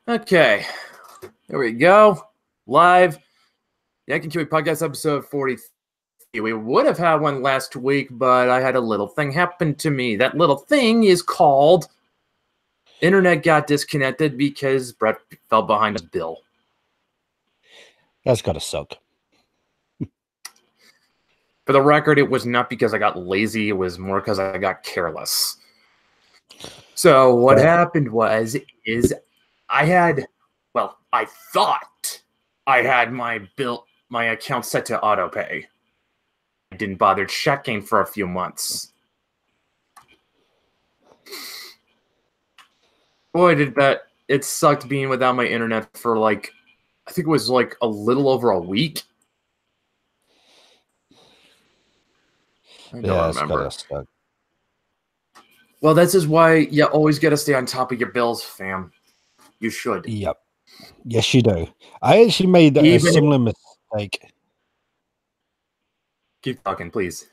Okay, there we go. Live. Yank and Kiwi podcast episode 43. We would have had one last week, but I had a little thing happen to me. That little thing is called internet got disconnected because Brett fell behind a bill. That's gotta suck. For the record, it was not because I got lazy. It was more because I got careless. So what happened is I thought I had my account set to autopay. I didn't bother checking for a few months. Boy, did it sucked being without my internet for I think it was a little over a week. I don't remember. Well, this is why you always got to stay on top of your bills, fam. You should. Yep. Yes, you do. I actually made a similar mistake. Keep talking, please.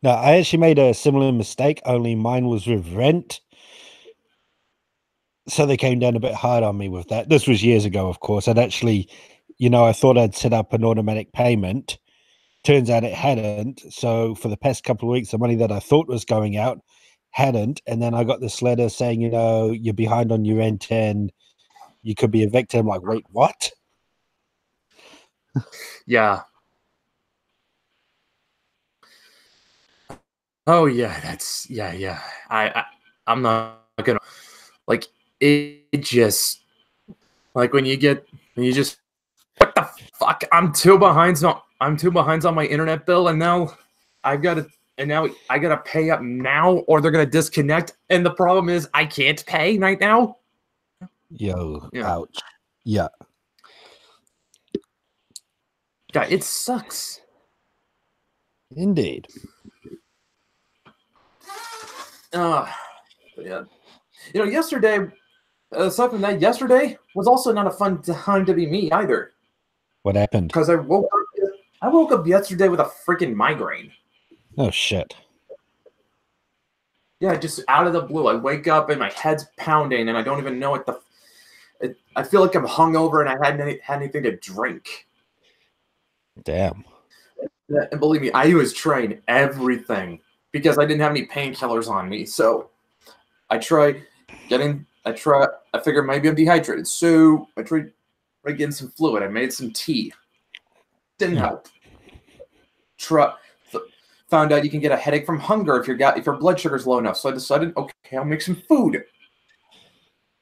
No, I actually made a similar mistake, only mine was with rent. So they came down a bit hard on me with that. This was years ago, of course. I'd actually, I thought I'd set up an automatic payment. Turns out it hadn't. So for the past couple of weeks, the money that I thought was going out hadn't. And then I got this letter saying, you're behind on your rent and you could be evicted. I'm like, wait, what? Yeah. Oh yeah, that's yeah. I'm not gonna it just when you just what the fuck? I'm too behind on my internet bill, and now I gotta pay up now, or they're gonna disconnect. And the problem is I can't pay right now. Ouch. Yeah. God, it sucks. Indeed. Yeah. Yesterday, aside from that, yesterday was also not a fun time to be me either. What happened? Because I woke up yesterday with a freaking migraine. Oh shit. Yeah, just out of the blue. I wake up and my head's pounding and I don't even know what I feel like I'm hungover and I hadn't had anything to drink. Damn. And believe me, I was trying everything because I didn't have any painkillers on me. So I figured maybe I'm dehydrated. So I tried getting some fluid. I made some tea. Didn't help. Found out you can get a headache from hunger if your blood sugar's low enough. So I decided, okay, I'll make some food.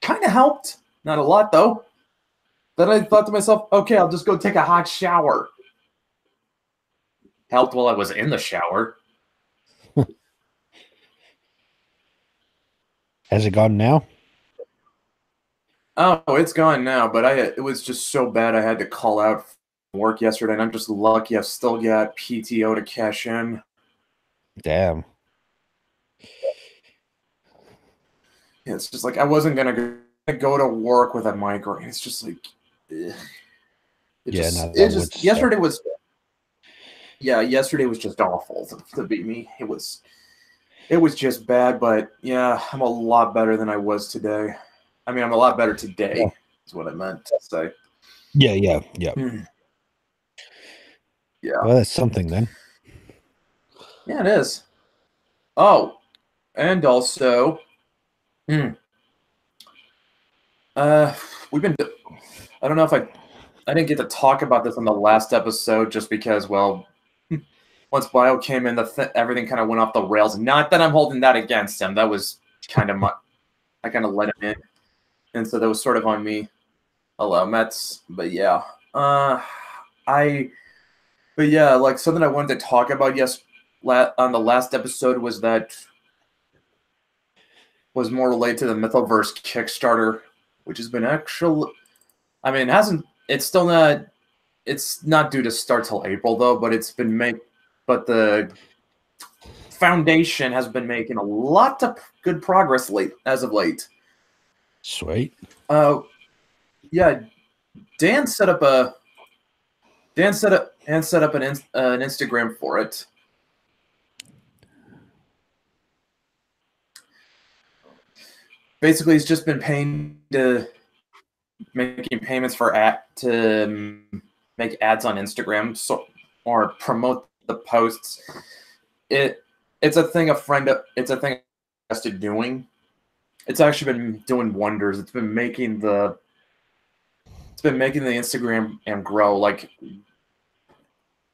Kind of helped. Not a lot, though. Then I thought to myself, okay, I'll just go take a hot shower. Helped while I was in the shower. Has it gone now? Oh, it's gone now, but it was just so bad I had to call out from work yesterday, and I'm just lucky I've still got PTO to cash in. Damn. Yeah, it's just I wasn't going to go to work with a migraine. It's just yesterday was just awful to be me. It was just bad, but yeah, I'm a lot better than I was today. I mean, I'm a lot better today, is what I meant to say. Yeah. Yeah. Well, that's something then. Yeah, it is. Oh, and also, we've been. I don't know if I didn't get to talk about this on the last episode just because, well, once Bio came in, everything kind of went off the rails. Not that I'm holding that against him. That was kind of I kind of let him in. And so that was sort of on me. Hello, Mets. But yeah. Something I wanted to talk about on the last episode was more related to the Mythoverse Kickstarter, which has been it's not due to start till April though, but but the foundation has been making a lot of good progress as of late. Sweet. Yeah. Dan set up an Instagram for it. basically he's just been making payments for to make ads on Instagram or promote the posts. It's a thing it's a thing I started doing. It's actually been doing wonders. It's been making the Instagram and grow like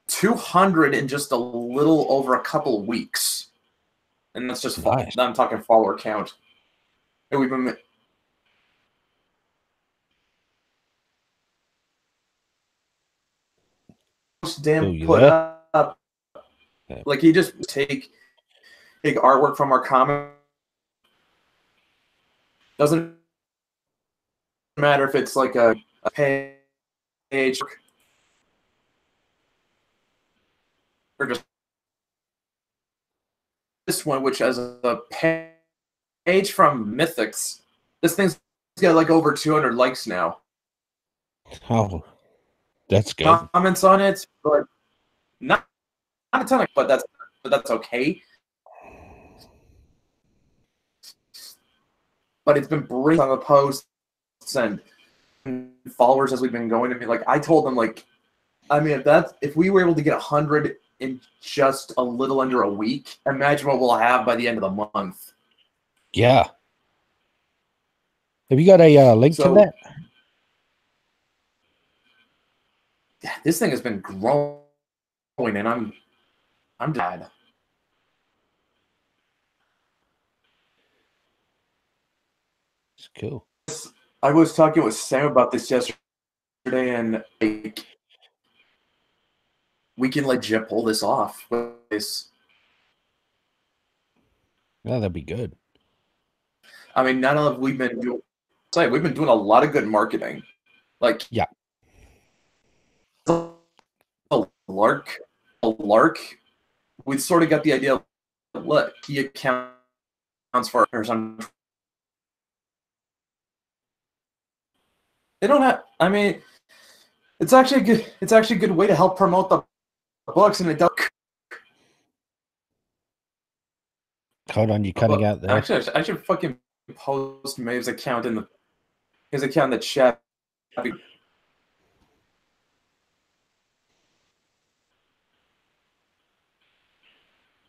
200 in just a little over a couple of weeks. And that's just Nice. I'm talking follower count. And we've been damn put there? up. Yeah. Like he just take artwork from our comic. Doesn't matter if it's like a page or just this one, which has a page from Mythics. This thing's got like over 200 likes now. Oh, that's good. Comments on it, but not a ton of, but that's okay. But it's been bringing on the posts and followers as we've been going to me. Like I told them, like, I mean, if we were able to get 100 in just a little under a week, imagine what we'll have by the end of the month. Yeah. Have you got a link to that? Yeah, this thing has been growing, and I'm glad. It's cool. I was talking with Sam about this yesterday, and like, we can legit pull this off with this. Yeah, that'd be good. I mean, not only have we been doing a lot of good marketing. Like, yeah, a lark. We sort of got the idea. Look, he accounts for some. They don't have. I mean, it's actually good. It's actually a good way to help promote the books, and it does. Hold on, you're cutting out there. Actually, I should fucking post Maeve's account in the chat.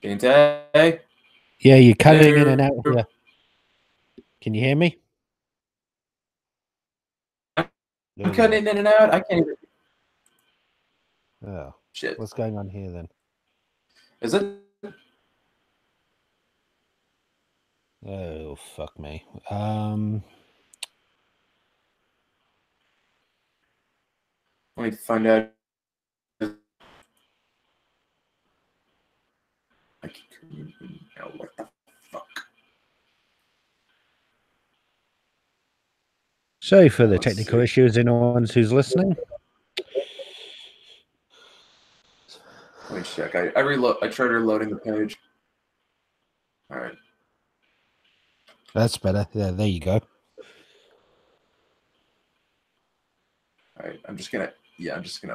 Dante? Yeah, you're cutting in and out here. Can you hear me? I'm cutting in and out. I can't even. Oh, shit. What's going on here then? Is it? Oh, fuck me. Let me find out. What the fuck? Sorry for the technical issues, anyone who's listening. Let me check. I tried reloading the page. All right. That's better. Yeah, there you go. All right. I'm just gonna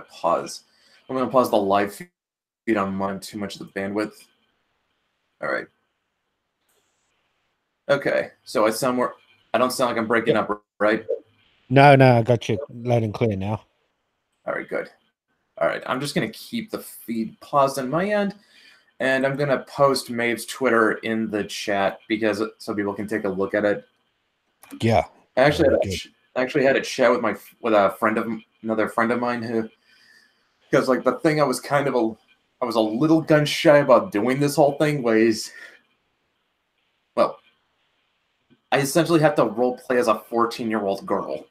pause. I'm gonna pause the live feed on mine. Too much of the bandwidth. All right. Okay. So I don't sound like I'm breaking up, right? No, I got you loud and clear now. All right, good. All right, I'm just going to keep the feed paused on my end, and I'm going to post Maeve's Twitter in the chat so people can take a look at it. Yeah. I actually had a chat with another friend of mine because like the thing I was a little gun shy about doing this whole thing was, well, I essentially have to role play as a 14-year-old girl.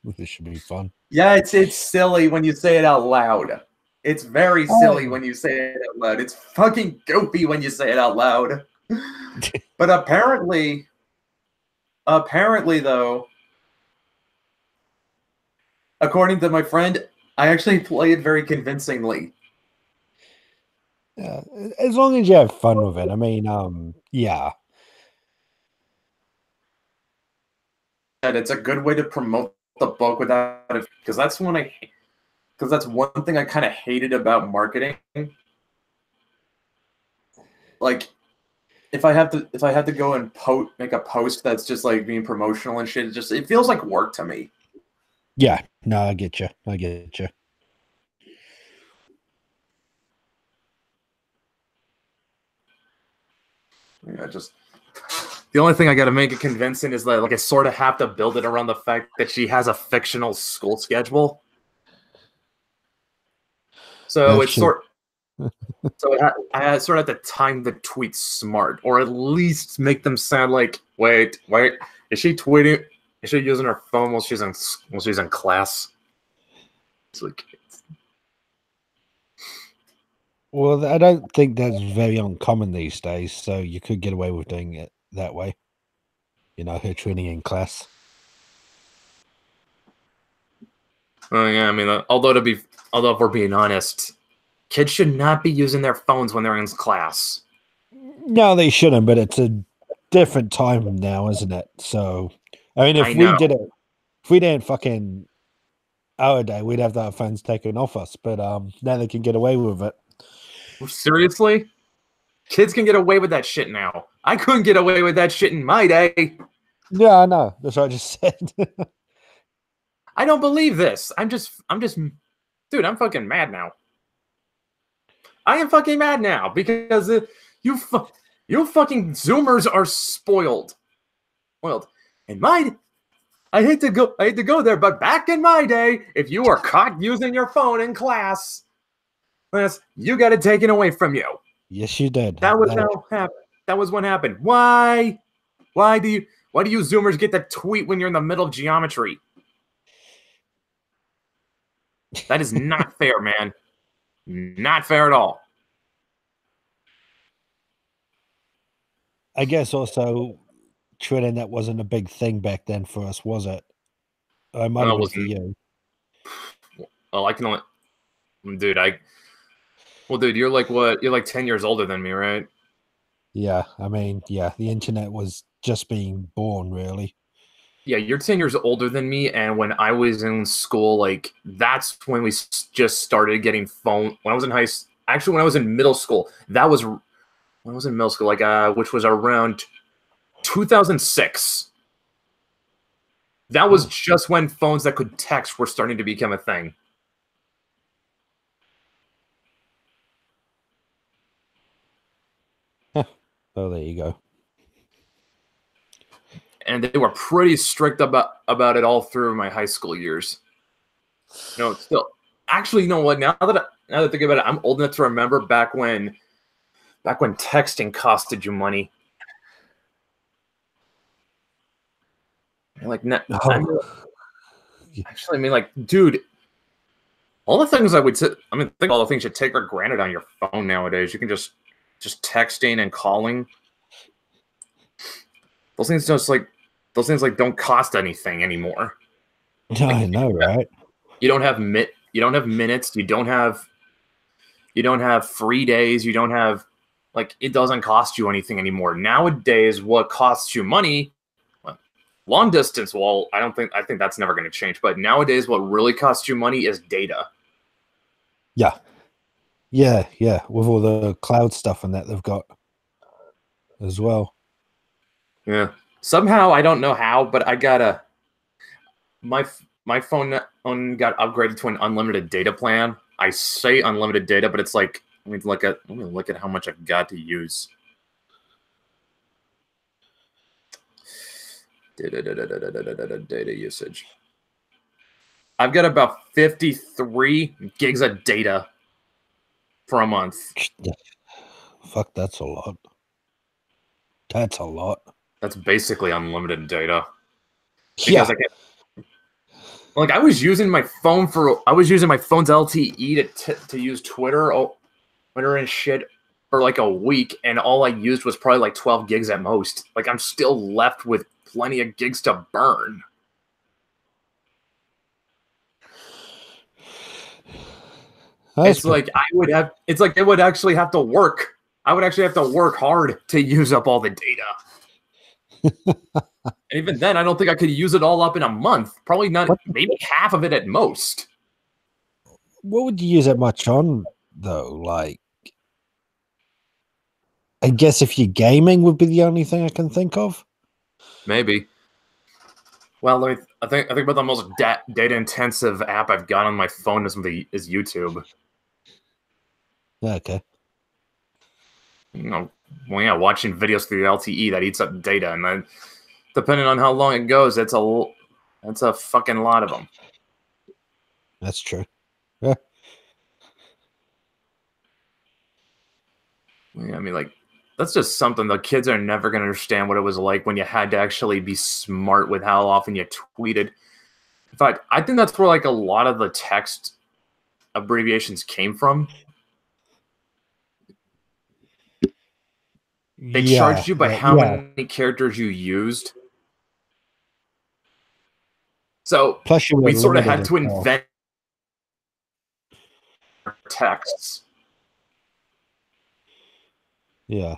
This should be fun. Yeah, it's silly when you say it out loud. It's very silly when you say it out loud. It's fucking goofy when you say it out loud. But apparently though, according to my friend, I actually play it very convincingly. Yeah, as long as you have fun with it. I mean, yeah. And it's a good way to promote the book without it, because that's one thing I kind of hated about marketing. Like, if I have to go and make a post that's just like being promotional and shit, it feels like work to me. Yeah, no, I get you. I get you. Yeah, just the only thing I got to make it convincing is that like I sort of have to build it around the fact that she has a fictional school schedule. So it's Actually, I sort of have to time the tweets smart, or at least make them sound like, wait, is she tweeting? Is she using her phone while she's in class? It's like, well, I don't think that's very uncommon these days, so you could get away with doing it that way. You know, her training in class. oh yeah, I mean, although if we're being honest, kids should not be using their phones when they're in class. No, they shouldn't, but it's a different time now, isn't it? So, I mean, I know. if we didn't fucking our day, we'd have our phones taken off us. But now they can get away with it. Seriously? Kids can get away with that shit now. I couldn't get away with that shit in my day. Yeah, I know. That's what I just said. I don't believe this. I'm just, dude, I'm fucking mad now. I am fucking mad now because you fucking Zoomers are spoiled. Spoiled. I hate to go there, but back in my day, if you were caught using your phone in class, you got it taken away from you. Yes, you did. That was how happened. That was what happened. Why do you Zoomers get to tweet when you're in the middle of geometry? That is not fair, man. Not fair at all. I guess also Twitter that wasn't a big thing back then for us, was it? It might have been for you. Well, I can only, dude. Dude, you're like what? You're like 10 years older than me, right? Yeah, I mean, yeah, the internet was just being born, really. Yeah, you're 10 years older than me, and when I was in school, like that's when we just started getting phone. When I was in actually, when I was in middle school, that was when I was in middle school, like which was around 2006. That was just when phones that could text were starting to become a thing. Oh, there you go. And they were pretty strict about it all through my high school years. No, still, actually, you know what? Now that I think about it, I'm old enough to remember back when texting costed you money. Like, actually, I mean, like, dude, all the things think all the things you take for granted on your phone nowadays. You can just texting and calling. Those things don't cost anything anymore. I know, right? You don't have minutes. You don't have free days. You don't have it doesn't cost you anything anymore. Nowadays, what costs you money, long distance, well, I think that's never going to change. But nowadays, what really costs you money is data. Yeah. With all the cloud stuff and that they've got as well. Yeah. Somehow, I don't know how, but I got my phone got upgraded to an unlimited data plan. I say unlimited data, but it's like let me look at how much I've got to use. Data usage. I've got about 53 gigs of data for a month. Fuck, that's a lot. That's a lot. That's basically unlimited data. Because I was using my phone's LTE to use Twitter and shit for like a week, and all I used was probably like 12 gigs at most. Like I'm still left with plenty of gigs to burn. It's like it would actually have to work. I would actually have to work hard to use up all the data. And even then, I don't think I could use it all up in a month. Probably not, maybe half of it at most. What would you use that much on, though? Like, I guess if you're gaming would be the only thing I can think of. Maybe. Well, I think about the most data intensive app I've got on my phone is YouTube. Okay. You know, well, yeah, watching videos through the LTE that eats up data, and then depending on how long it goes, it's a fucking lot of them. That's true. Yeah. Yeah, I mean, like, that's just something the kids are never going to understand what it was like when you had to actually be smart with how often you tweeted. In fact, I think that's where like a lot of the text abbreviations came from. They charged you by how many characters you used. So plus you were we sort of had limited to as well. invent texts. Yeah.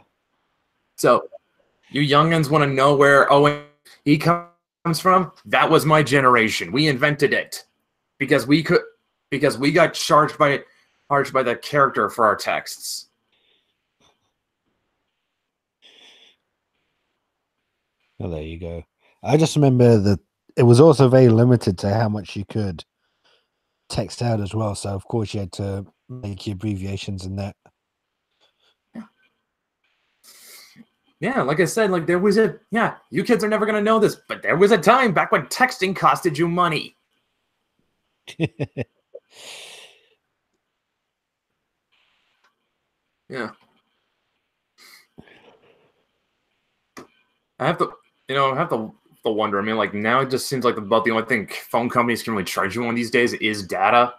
So you youngins want to know where Owen he comes from? That was my generation. We invented it because we got charged by the character for our texts. Oh, there you go. I just remember that it was also very limited to how much you could text out as well. So of course you had to make your abbreviations in that. Yeah, like I said, like there was you kids are never gonna know this, but there was a time back when texting costed you money. Yeah. I have to wonder. I mean, like now it just seems like about the only thing phone companies can really charge you on these days is data.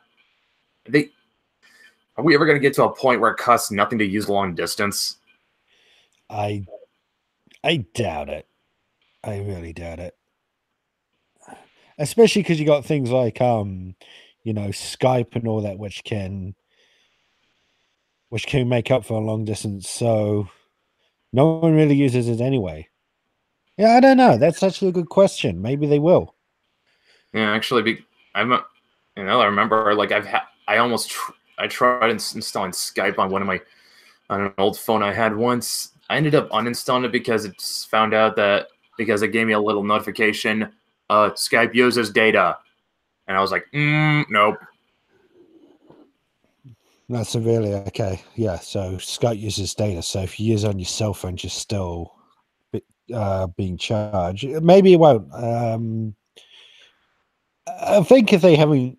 Are we ever going to get to a point where it costs nothing to use long distance? I doubt it. I really doubt it. Especially because you got things like Skype and all that, which can make up for a long distance. So no one really uses it anyway. Yeah, I don't know. That's actually a good question. Maybe they will. Yeah, actually, I remember like I tried installing Skype on an old phone I had once. I ended up uninstalling it because it's found out that because it gave me a little notification, Skype uses data, and I was like, nope. Not severely. Okay. Yeah. So Skype uses data. So if you use it on your cell phone, you're still being charged. Maybe it won't. I think if they haven't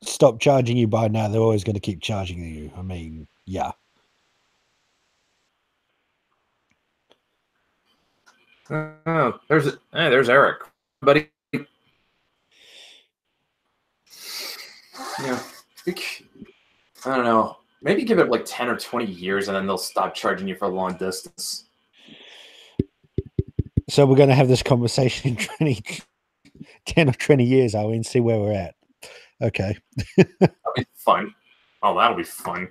stopped charging you by now, they're always going to keep charging you. I mean, yeah. Oh, there's Eric, buddy. Yeah, I don't know. Maybe give it like 10 or 20 years, and then they'll stop charging you for long distance. So we're going to have this conversation in 10 or 20 years, are we, and see where we're at. Okay. That'll be fun. Oh, that'll be fun.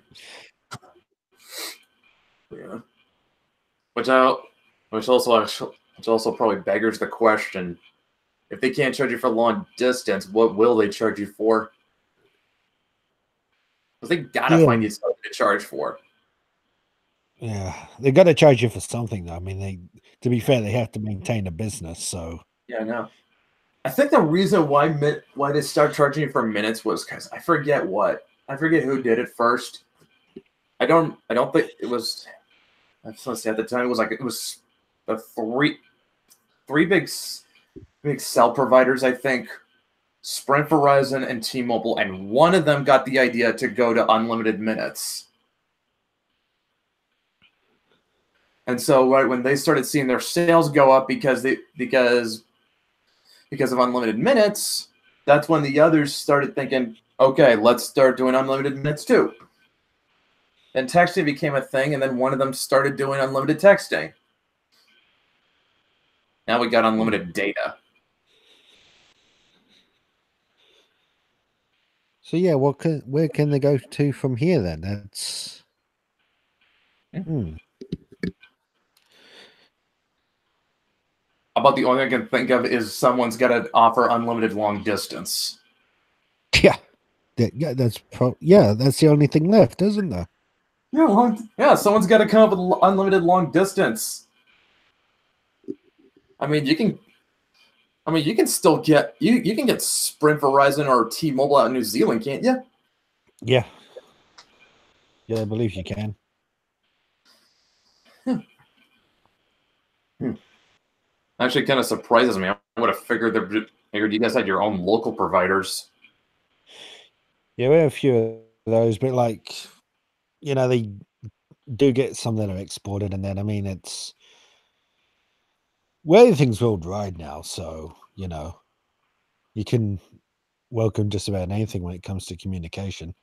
Yeah. Which also probably beggars the question: if they can't charge you for long distance, what will they charge you for? Because they gotta find you something to charge for. Yeah, they got to charge you for something, though. I mean, to be fair, they have to maintain a business. So yeah, I know. I think the reason why they start charging you for minutes was because I forget who did it first. I don't think it was. Let's say at the time it was the three big cell providers. I think Sprint, Verizon, and T-Mobile, and one of them got the idea to go to unlimited minutes. And so right when they started seeing their sales go up because of unlimited minutes, that's when the others started thinking, okay, let's start doing unlimited minutes too. And texting became a thing, and then one of them started doing unlimited texting. Now we got unlimited data. So yeah, where can they go to from here then? That's About the only thing I can think of is someone's got to offer unlimited long distance. Yeah, that's the only thing left, isn't there? Yeah, someone's got to come up with unlimited long distance. I mean, you can. I mean, you can still get you can get Sprint, Verizon, or T-Mobile out in New Zealand, can't you? Yeah. Yeah, I believe you can. Actually, kind of surprises me. I would have figured you guys had your own local providers. Yeah, we have a few of those, but like, they do get some that are exported, and then I mean, it's where everything's worldwide now, so you can welcome just about anything when it comes to communication.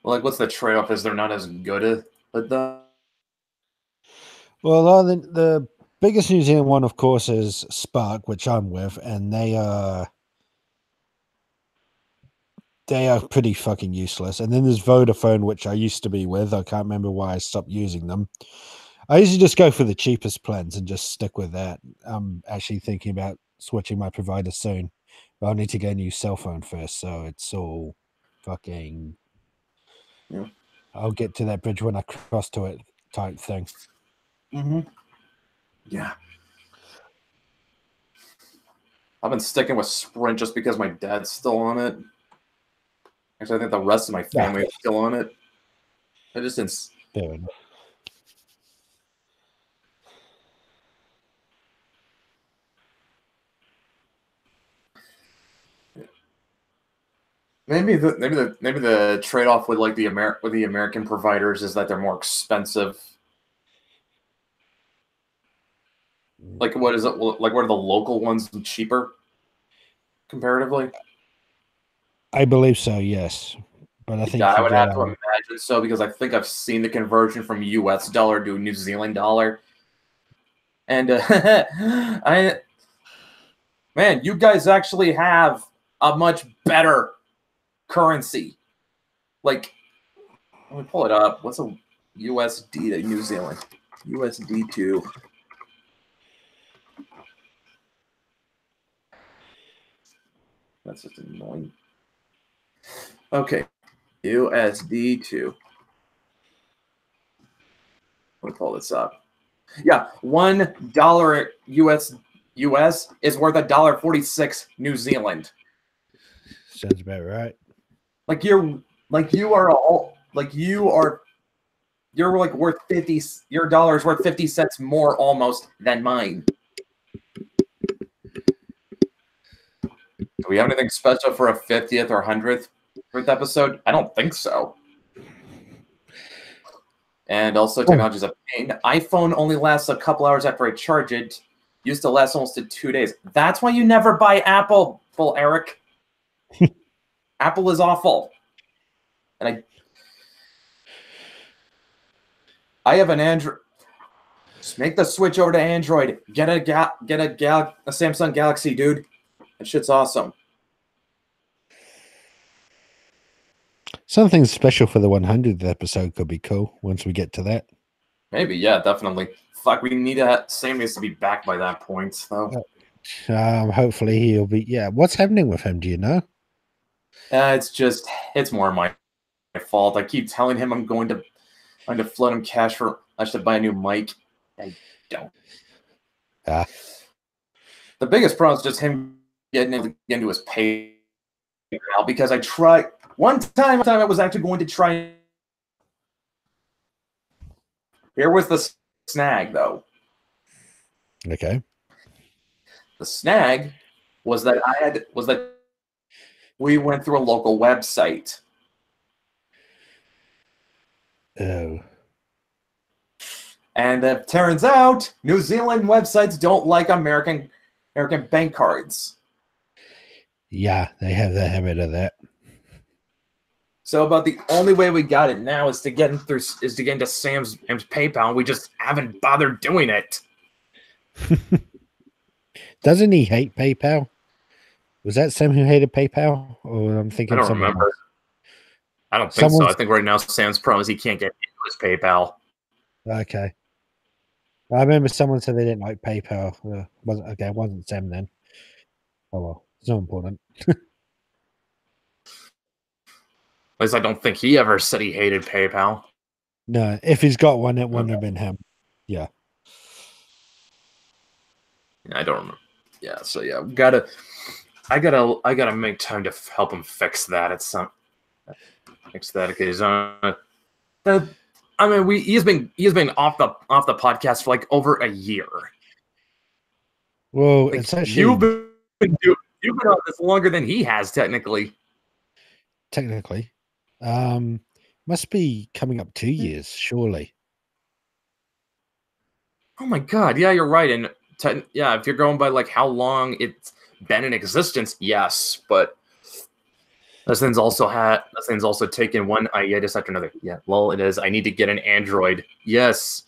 Well, like, what's the trade-off? Is they're not as good at that? Well, the biggest New Zealand one, of course, is Spark, which I'm with, and they are pretty fucking useless. And then there's Vodafone, which I used to be with. I can't remember why I stopped using them. I usually just go for the cheapest plans and just stick with that. I'm actually thinking about switching my provider soon. But I'll need to get a new cell phone first, so it's all fucking. Yeah. I'll get to that bridge when I cross to it, type thing. Mm-hmm. Yeah. I've been sticking with Sprint just because my dad's still on it. Actually, I think the rest of my family is still on it. I just didn't. Fair enough. Maybe the trade off with like the American providers is that they're more expensive. Like, what is it? Like, what are the local ones cheaper comparatively? I believe so, yes. But I think Yeah, I you would get have to imagine so because I think I've seen the conversion from U.S. dollar to New Zealand dollar, and man, you guys actually have a much better currency. Like, let me pull it up. What's a USD to New Zealand? USD to. That's just annoying. Okay, USD to. Let me pull this up. Yeah, $1 US is worth $1.46 New Zealand. sounds about right. Like you're like worth 50. Your dollar is worth 50 cents more almost than mine. Do we have anything special for a 50th or 100th episode? I don't think so. And also, technology is a pain. iPhone only lasts a couple hours after I charge it. Used to last almost 2 days. That's why you never buy Apple, Eric. Apple is awful. And I have an Android. Just make the switch over to Android. Get a Samsung Galaxy, dude. That shit's awesome. Something special for the 100th episode could be cool once we get to that. Maybe, yeah, definitely. Fuck, we need Sam needs to be back by that point, though. Hopefully he'll be. Yeah, what's happening with him? Do you know? It's more my fault. I keep telling him I'm going to float him cash for I should buy a new mic. I don't. The biggest problem is just him getting into his PayPal because I tried one time I was actually going to try. Here was the snag, though. Okay. The snag was that we went through a local website. Oh. And it turns out New Zealand websites don't like American bank cards. Yeah, they have the habit of that. So about the only way we got it now is to get into Sam's PayPal, and we just haven't bothered doing it. Doesn't he hate PayPal? Was that Sam who hated PayPal? Or I'm thinking I don't remember. Else? I don't think so. I think right now Sam's problem is he can't get into his PayPal. Okay. I remember someone said they didn't like PayPal. It wasn't Sam then. Oh well, it's not important. At least I don't think he ever said he hated PayPal. No, if he's got one, it wouldn't have been him. Yeah. I don't remember. Yeah, so yeah, I gotta make time to help him fix that. It's some fix that because I mean he's been off the podcast for like over a year. Well, Like, it's actually you've been on this longer than he has technically. technically must be coming up 2 years, surely. Oh my god, yeah, you're right. And yeah, if you're going by like how long it's been in existence, yes, but this thing's also taken one hiatus after another. Yeah, well, it is. I need to get an Android. Yes.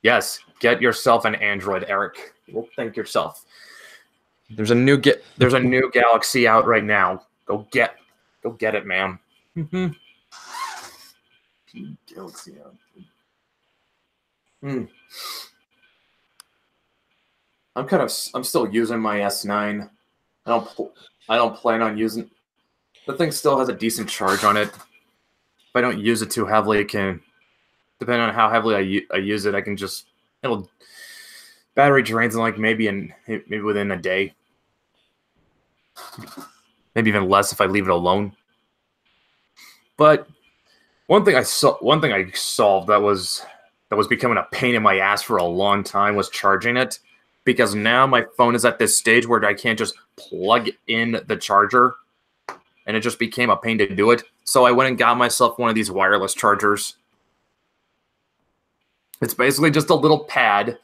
Yes, get yourself an Android, Eric. Well, thank yourself. There's a new Galaxy out right now. Go get it, man. Galaxy out. I'm still using my S9. I don't plan on using. The thing still has a decent charge on it. If I don't use it too heavily, it can. Depending on how heavily I use it, I can just battery drains in like maybe within a day, maybe even less if I leave it alone. But one thing I solved that was becoming a pain in my ass for a long time was charging it, because now my phone is at this stage where I can't just plug in the charger, and it just became a pain to do it. So I went and got myself one of these wireless chargers. It's basically just a little pad.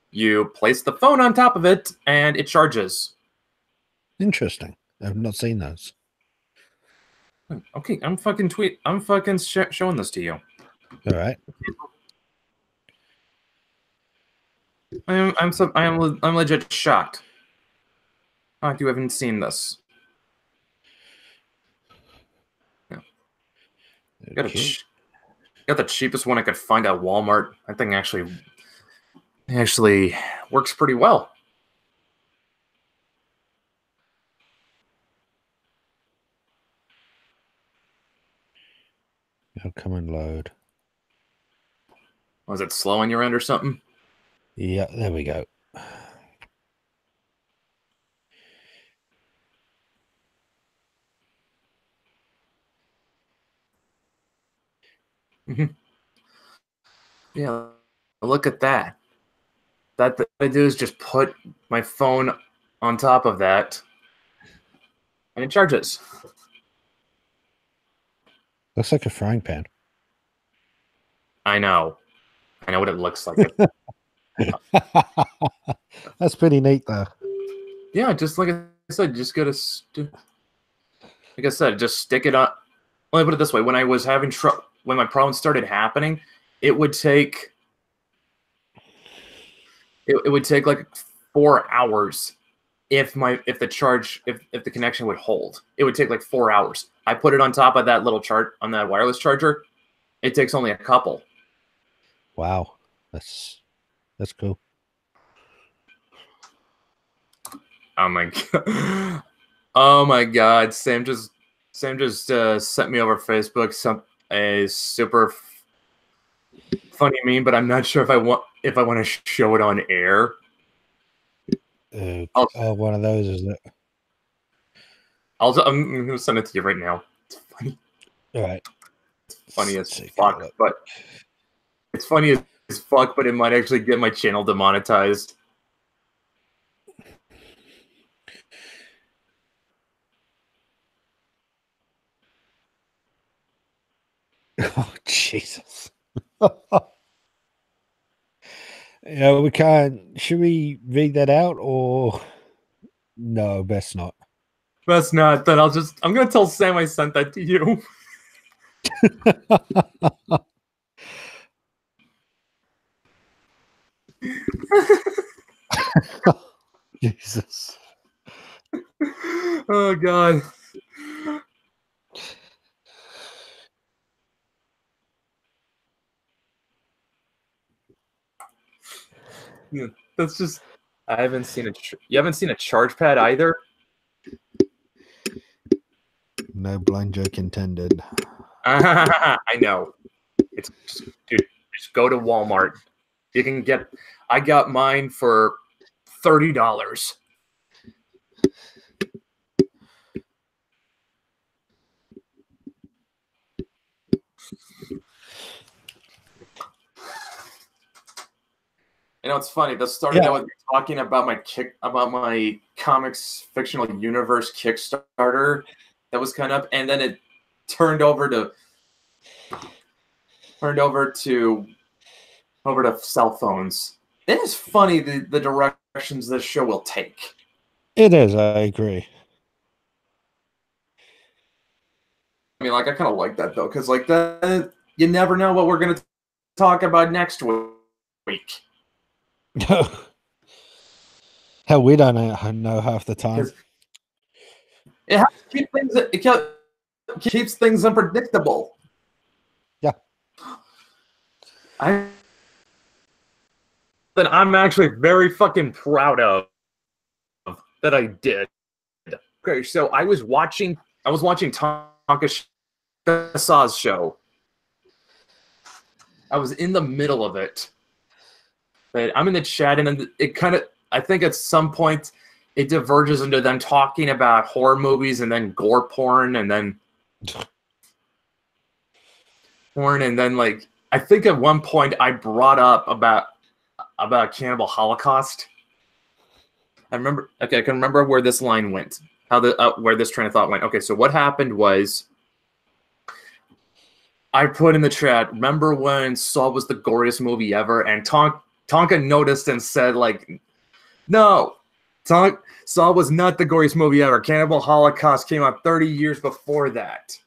You place the phone on top of it, and it charges. Interesting. I've not seen those. Okay, I'm fucking showing this to you. All right. I'm legit shocked. You haven't seen this. Yeah. Okay. Got the cheapest one I could find at Walmart. That thing actually works pretty well. I'll come and load. Was it slow on your end or something? Yeah, there we go. Yeah, look at that. That what I do is just put my phone on top of that, and it charges. Looks like a frying pan. I know what it looks like. That's pretty neat, though. Yeah, just like I said, just gotta. Like I said, just stick it on. Let me put it this way: when I was having when my problems started happening, it would take. It would take like 4 hours if the connection would hold. It would take like 4 hours. I put it on top of that little on that wireless charger. It takes only a couple. Wow, that's cool. Oh my god! Oh my god! Sam just sent me over Facebook a super funny meme, but I'm not sure if I want to show it on air. One of those, is it? I'm gonna send it to you right now. It's funny. All right. It's funny as fuck, but it's funny as fuck, but it might actually get my channel demonetized. Oh, Jesus. Yeah, we can't. Should we read that out, or no? Best not. Best not. Then I'm gonna tell Sam I sent that to you. Jesus. Oh god. Yeah, that's just. I haven't seen you haven't seen a charge pad either. No blind joke intended. I know. It's dude, just go to Walmart. You can get. I got mine for $30. You know, it's funny. This started out with me talking about my comics fictional universe Kickstarter that was kind of, and then it turned over to cell phones. It is funny the directions this show will take. It is. I agree. I mean, like, I kind of like that though, because like that, you never know what we're gonna talk about next week. Hell, we don't know half the time. It has to keep things. It keeps things unpredictable. Yeah. That I'm actually very fucking proud of that I did. Okay, so I was watching Tonka Saw's show. I was in the middle of it. But I'm in the chat, and then it kind of, I think at some point it diverges into them talking about horror movies and then gore porn and then like I think at one point I brought up about Cannibal Holocaust. I can remember where this line went, where this train of thought went. Okay, so what happened was I put in the chat, remember when Saw was the goriest movie ever? And Tonka noticed and said, like, no, Saw was not the goriest movie ever. Cannibal Holocaust came out 30 years before that.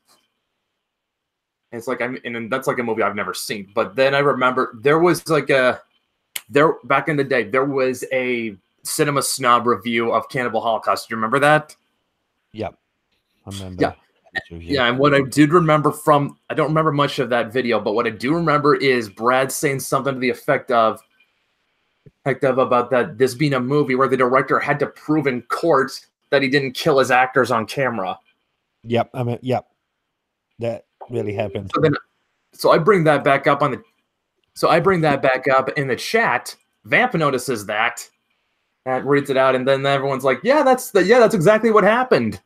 And it's like, and that's like a movie I've never seen. But then I remember there was like back in the day, there was a Cinema Snob review of Cannibal Holocaust. Do you remember that? Yep. I remember. Yeah. Yeah, and what I did remember I don't remember much of that video, but what I do remember is Brad saying something to the effect of about that this being a movie where the director had to prove in court that he didn't kill his actors on camera. Yep, I mean, yep, that really happened. So I bring that back up in the chat. Vamp notices that and reads it out, and then everyone's like, "Yeah, that's exactly what happened."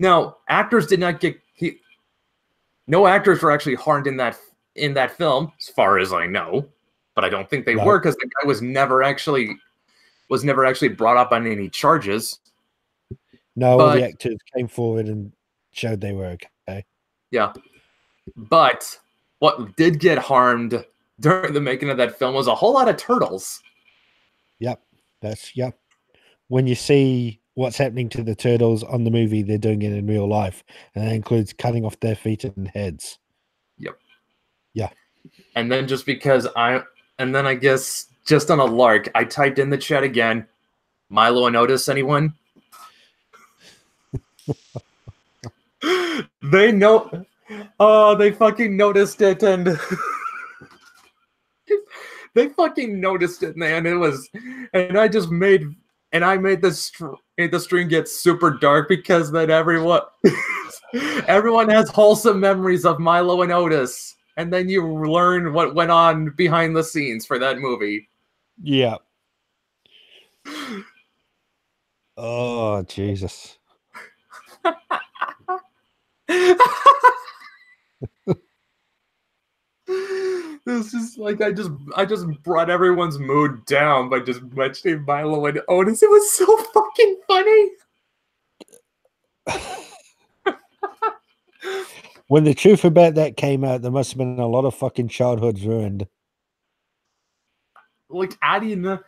No, actors did not get. No actors were actually harmed in that film, as far as I know. But I don't think they were, because the guy was never actually brought up on any charges. No, all the actors came forward and showed they were okay. Yeah, but what did get harmed during the making of that film was a whole lot of turtles. Yep, yep. When you see what's happening to the turtles on the movie, they're doing it in real life, and that includes cutting off their feet and heads. Yep. Yeah. And then I guess just on a lark, I typed in the chat again, Milo and Otis, anyone? They know. Oh, they fucking noticed it, and they fucking noticed it, man. It was, and I made the stream get super dark, because then everyone has wholesome memories of Milo and Otis, and then you learn what went on behind the scenes for that movie. Yeah. Oh, Jesus. This is like, I just brought everyone's mood down by just mentioning Milo and Otis. It was so fucking funny. When the truth about that came out, there must have been a lot of fucking childhoods ruined. Like, that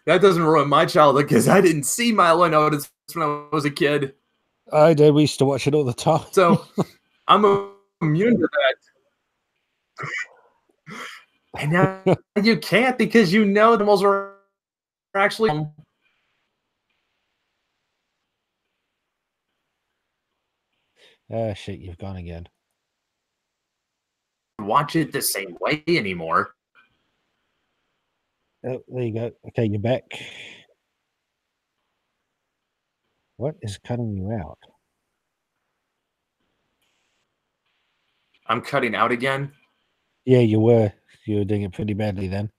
doesn't ruin my childhood, because I didn't see Milo and Otis when I was a kid. I did. We used to watch it all the time. So I'm immune to that. And now you can't, because the animals are actually. Oh, shit, you've gone again. Watch it the same way anymore. Oh, there you go. Okay, you're back. What is cutting you out? I'm cutting out again. Yeah, you were. You were doing it pretty badly then.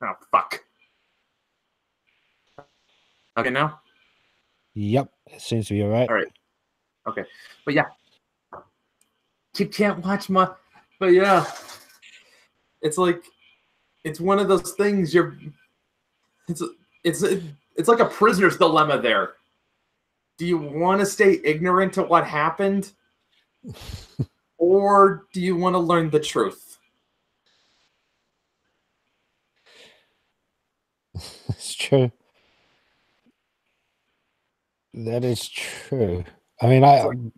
Oh, fuck. Okay, now? Yep, it seems to be all right. All right. Okay. But yeah. You can't watch my... But yeah. It's like... It's one of those things you're... It's it's like a prisoner's dilemma there. Do you want to stay ignorant to what happened? Or do you want to learn the truth? It's true. That is true. I mean,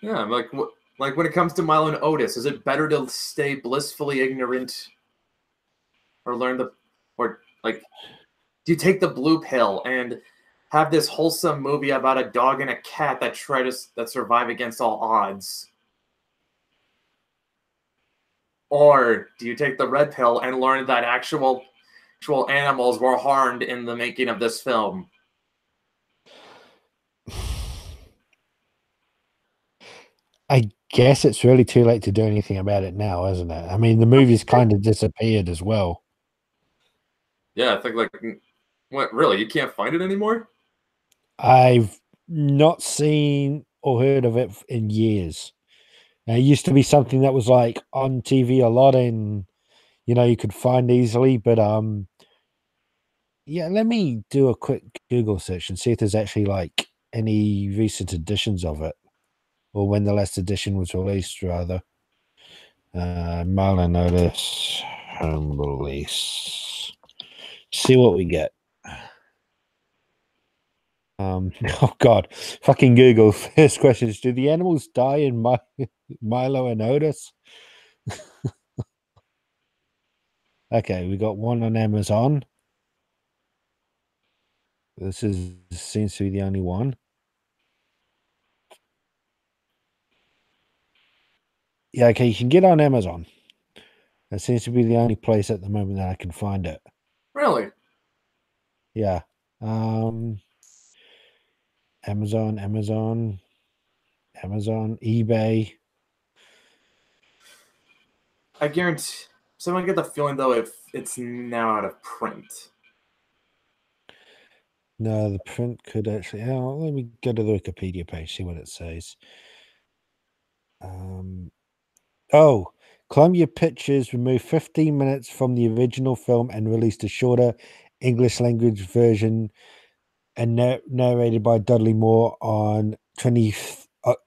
Yeah, like when it comes to Milo and Otis, is it better to stay blissfully ignorant or learn the or like do you take the blue pill and have this wholesome movie about a dog and a cat that survive against all odds? Or do you take the red pill and learn that actual animals were harmed in the making of this film? I guess it's really too late to do anything about it now, isn't it? I mean, the movie's kind of disappeared as well. Yeah, I think like what really you can't find it anymore? I've not seen or heard of it in years. Now, it used to be something that was like on TV a lot and you could find easily, but yeah, let me do a quick Google search and see if there's actually like any recent editions of it or when the last edition was released rather. Mile Notice home release. See what we get. Oh god, fucking Google. First question is: do the animals die in Milo and Otis? Okay, we got one on Amazon. Seems to be the only one. Yeah, okay, you can get on Amazon. That seems to be the only place at the moment that I can find it. Really? Yeah. Amazon, eBay. I guarantee. So I get the feeling though, if it's now out of print. No, the print could actually. Oh, let me go to the Wikipedia page, see what it says. Oh, Columbia Pictures removed 15 minutes from the original film and released a shorter English language version and narrated by Dudley Moore on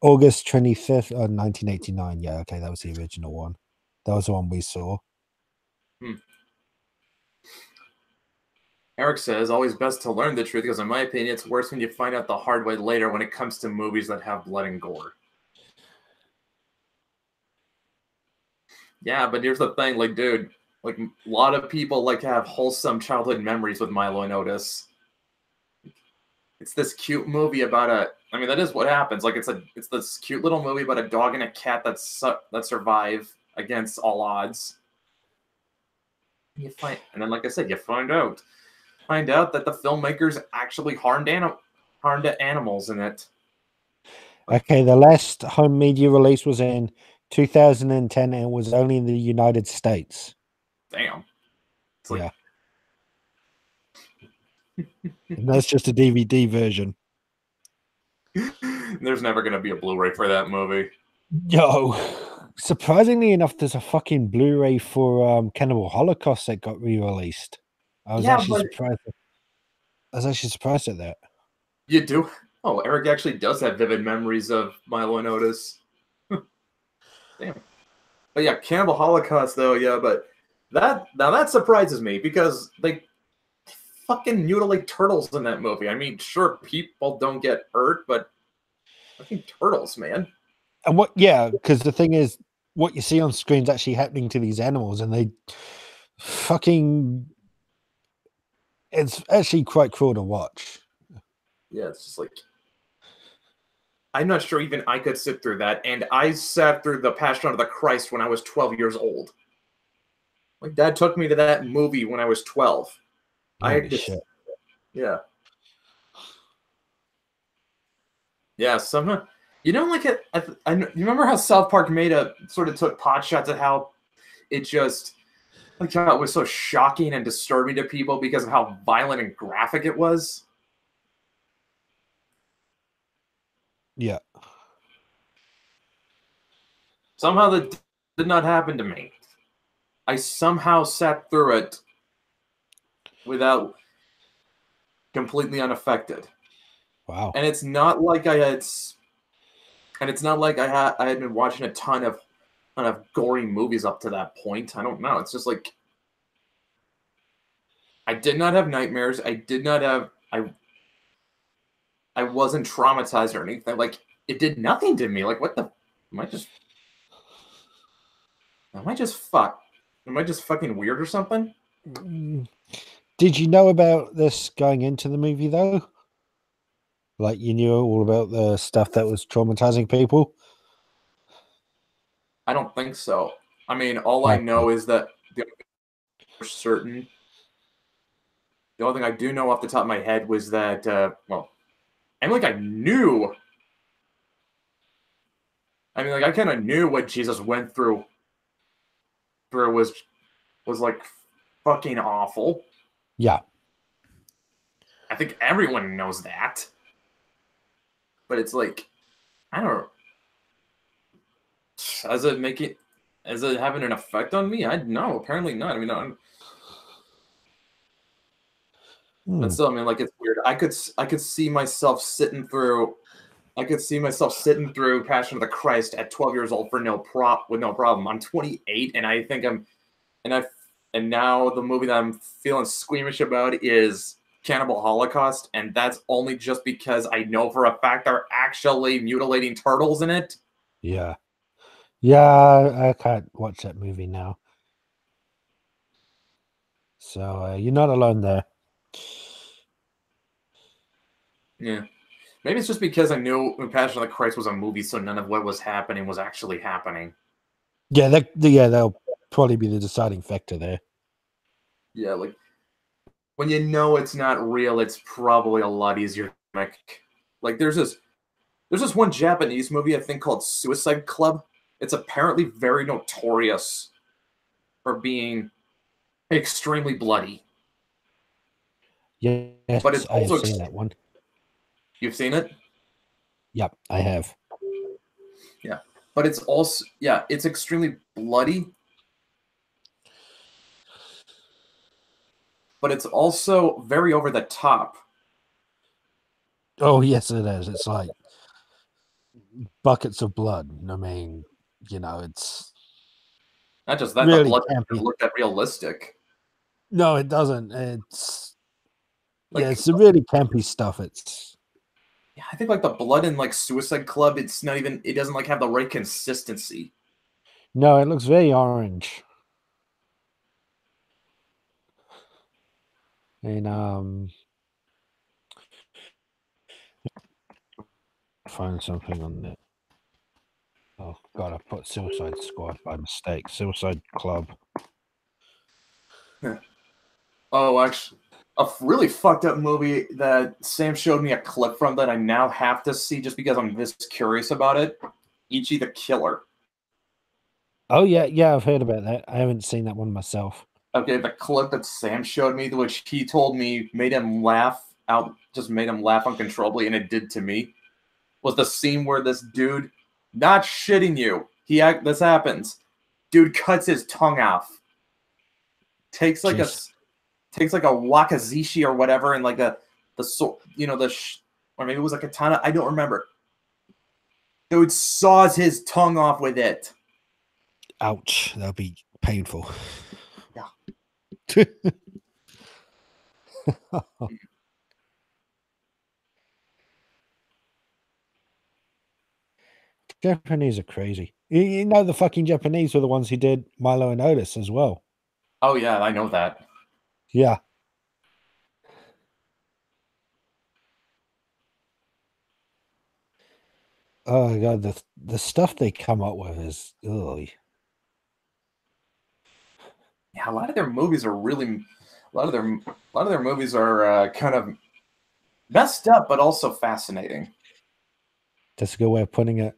August 25th, 1989. Yeah, okay, that was the original one. That was the one we saw. Eric says, always best to learn the truth because, in my opinion, it's worse when you find out the hard way later when it comes to movies that have blood and gore. Yeah, but here's the thing, like, dude, like, a lot of people, like, have wholesome childhood memories with Milo and Otis. It's this cute movie about I mean, that is what happens. Like, it's this cute little movie about a dog and a cat that survive against all odds. And then, like I said, you find out that the filmmakers actually harmed animals in it. Okay, the last home media release was in 2010 and it was only in the United States. Damn. It's like, yeah. And that's just a DVD version. There's never going to be a Blu-ray for that movie. Yo, surprisingly enough, there's a fucking Blu-ray for Cannibal Holocaust that got re-released. I was actually surprised. I was actually surprised at that. You do? Oh, Eric actually does have vivid memories of Milo and Otis. Damn. But yeah, Cannibal Holocaust though, yeah, but that surprises me because they fucking mutilate turtles in that movie. I mean, sure, people don't get hurt, but fucking turtles, man. And because the thing is, what you see on screen is actually happening to these animals, and they fucking. It's actually quite cruel to watch. Yeah, it's just like. I'm not sure even I could sit through that, and I sat through The Passion of the Christ when I was 12 years old. Like, Dad took me to that movie when I was 12. Holy shit. Yeah. Yeah, somehow you don't like it. You remember how South Park made a sort of took pot shots at how it just like how it was so shocking and disturbing to people because of how violent and graphic it was. Yeah. Somehow that did not happen to me. I somehow sat through it without completely unaffected. Wow. And it's not like I had and it's not like I had been watching a ton of gory movies up to that point. I don't know. It's just like I did not have nightmares. I did not have I wasn't traumatized or anything. Like it did nothing to me. Like what the am I just am I just fuck am I just fucking weird or something? Did you know about this going into the movie though? Like you knew all about the stuff that was traumatizing people? I don't think so. I mean, all I Okay. know is that for certain. The only thing I do know off the top of my head was that well, I mean, like I knew. I mean, like I kind of knew what Jesus went through was like fucking awful. Yeah. I think everyone knows that. But it's like, I don't know. Does it make it? Is it having an effect on me? I no, apparently not. I mean, but still, I mean, like it's weird. I could see myself sitting through. I could see myself sitting through Passion of the Christ at 12 years old for with no problem. I'm 28, and I think and I, and now the movie that I'm feeling squeamish about is Cannibal Holocaust, and that's only just because I know for a fact they're actually mutilating turtles in it. Yeah. Yeah, I can't watch that movie now. So you're not alone there. Yeah. Maybe it's just because I knew Passion of the Christ was a movie, so none of what was happening was actually happening. Yeah, they'll probably be the deciding factor there. Yeah, like when you know it's not real, it's probably a lot easier to make. Like there's this one Japanese movie I think called Suicide Club. It's apparently very notorious for being extremely bloody, but it's Yes, I have also seen that one. you've seen it, Yep, I have. yeah. But it's also yeah, it's extremely bloody, but it's also very over the top. Oh, yes, it is. It's like buckets of blood. I mean, it's Not just that, the really blood campy. looked at realistic. No, it doesn't. Like It's the really campy stuff. It's yeah, I think like the blood in like Suicide Club, it's not even it doesn't like have the right consistency. no, it looks very orange. And find something on that. Oh God, I put Suicide Squad by mistake. Suicide Club. Oh, actually, a really fucked up movie that Sam showed me a clip from that I now have to see just because I'm this curious about it. Ichi the Killer. Oh yeah, I've heard about that. I haven't seen that one myself. Okay, the clip that Sam showed me, which he told me made him laugh out, just made him laugh uncontrollably, and it did to me, was the scene where this dude, not shitting you, this happens. Dude cuts his tongue off, takes like a Jeez. takes like a wakazishi or whatever, and like the sword, or maybe it was a katana. I don't remember. Dude saws his tongue off with it. Ouch, that'll be painful. Yeah. Japanese are crazy. You know the fucking Japanese were the ones who did Milo and Otis as well. Oh yeah, I know that. Yeah. Oh God, the stuff they come up with is ugh. Yeah, a lot of their movies are really a lot of their movies are kind of messed up, but also fascinating. That's a good way of putting it.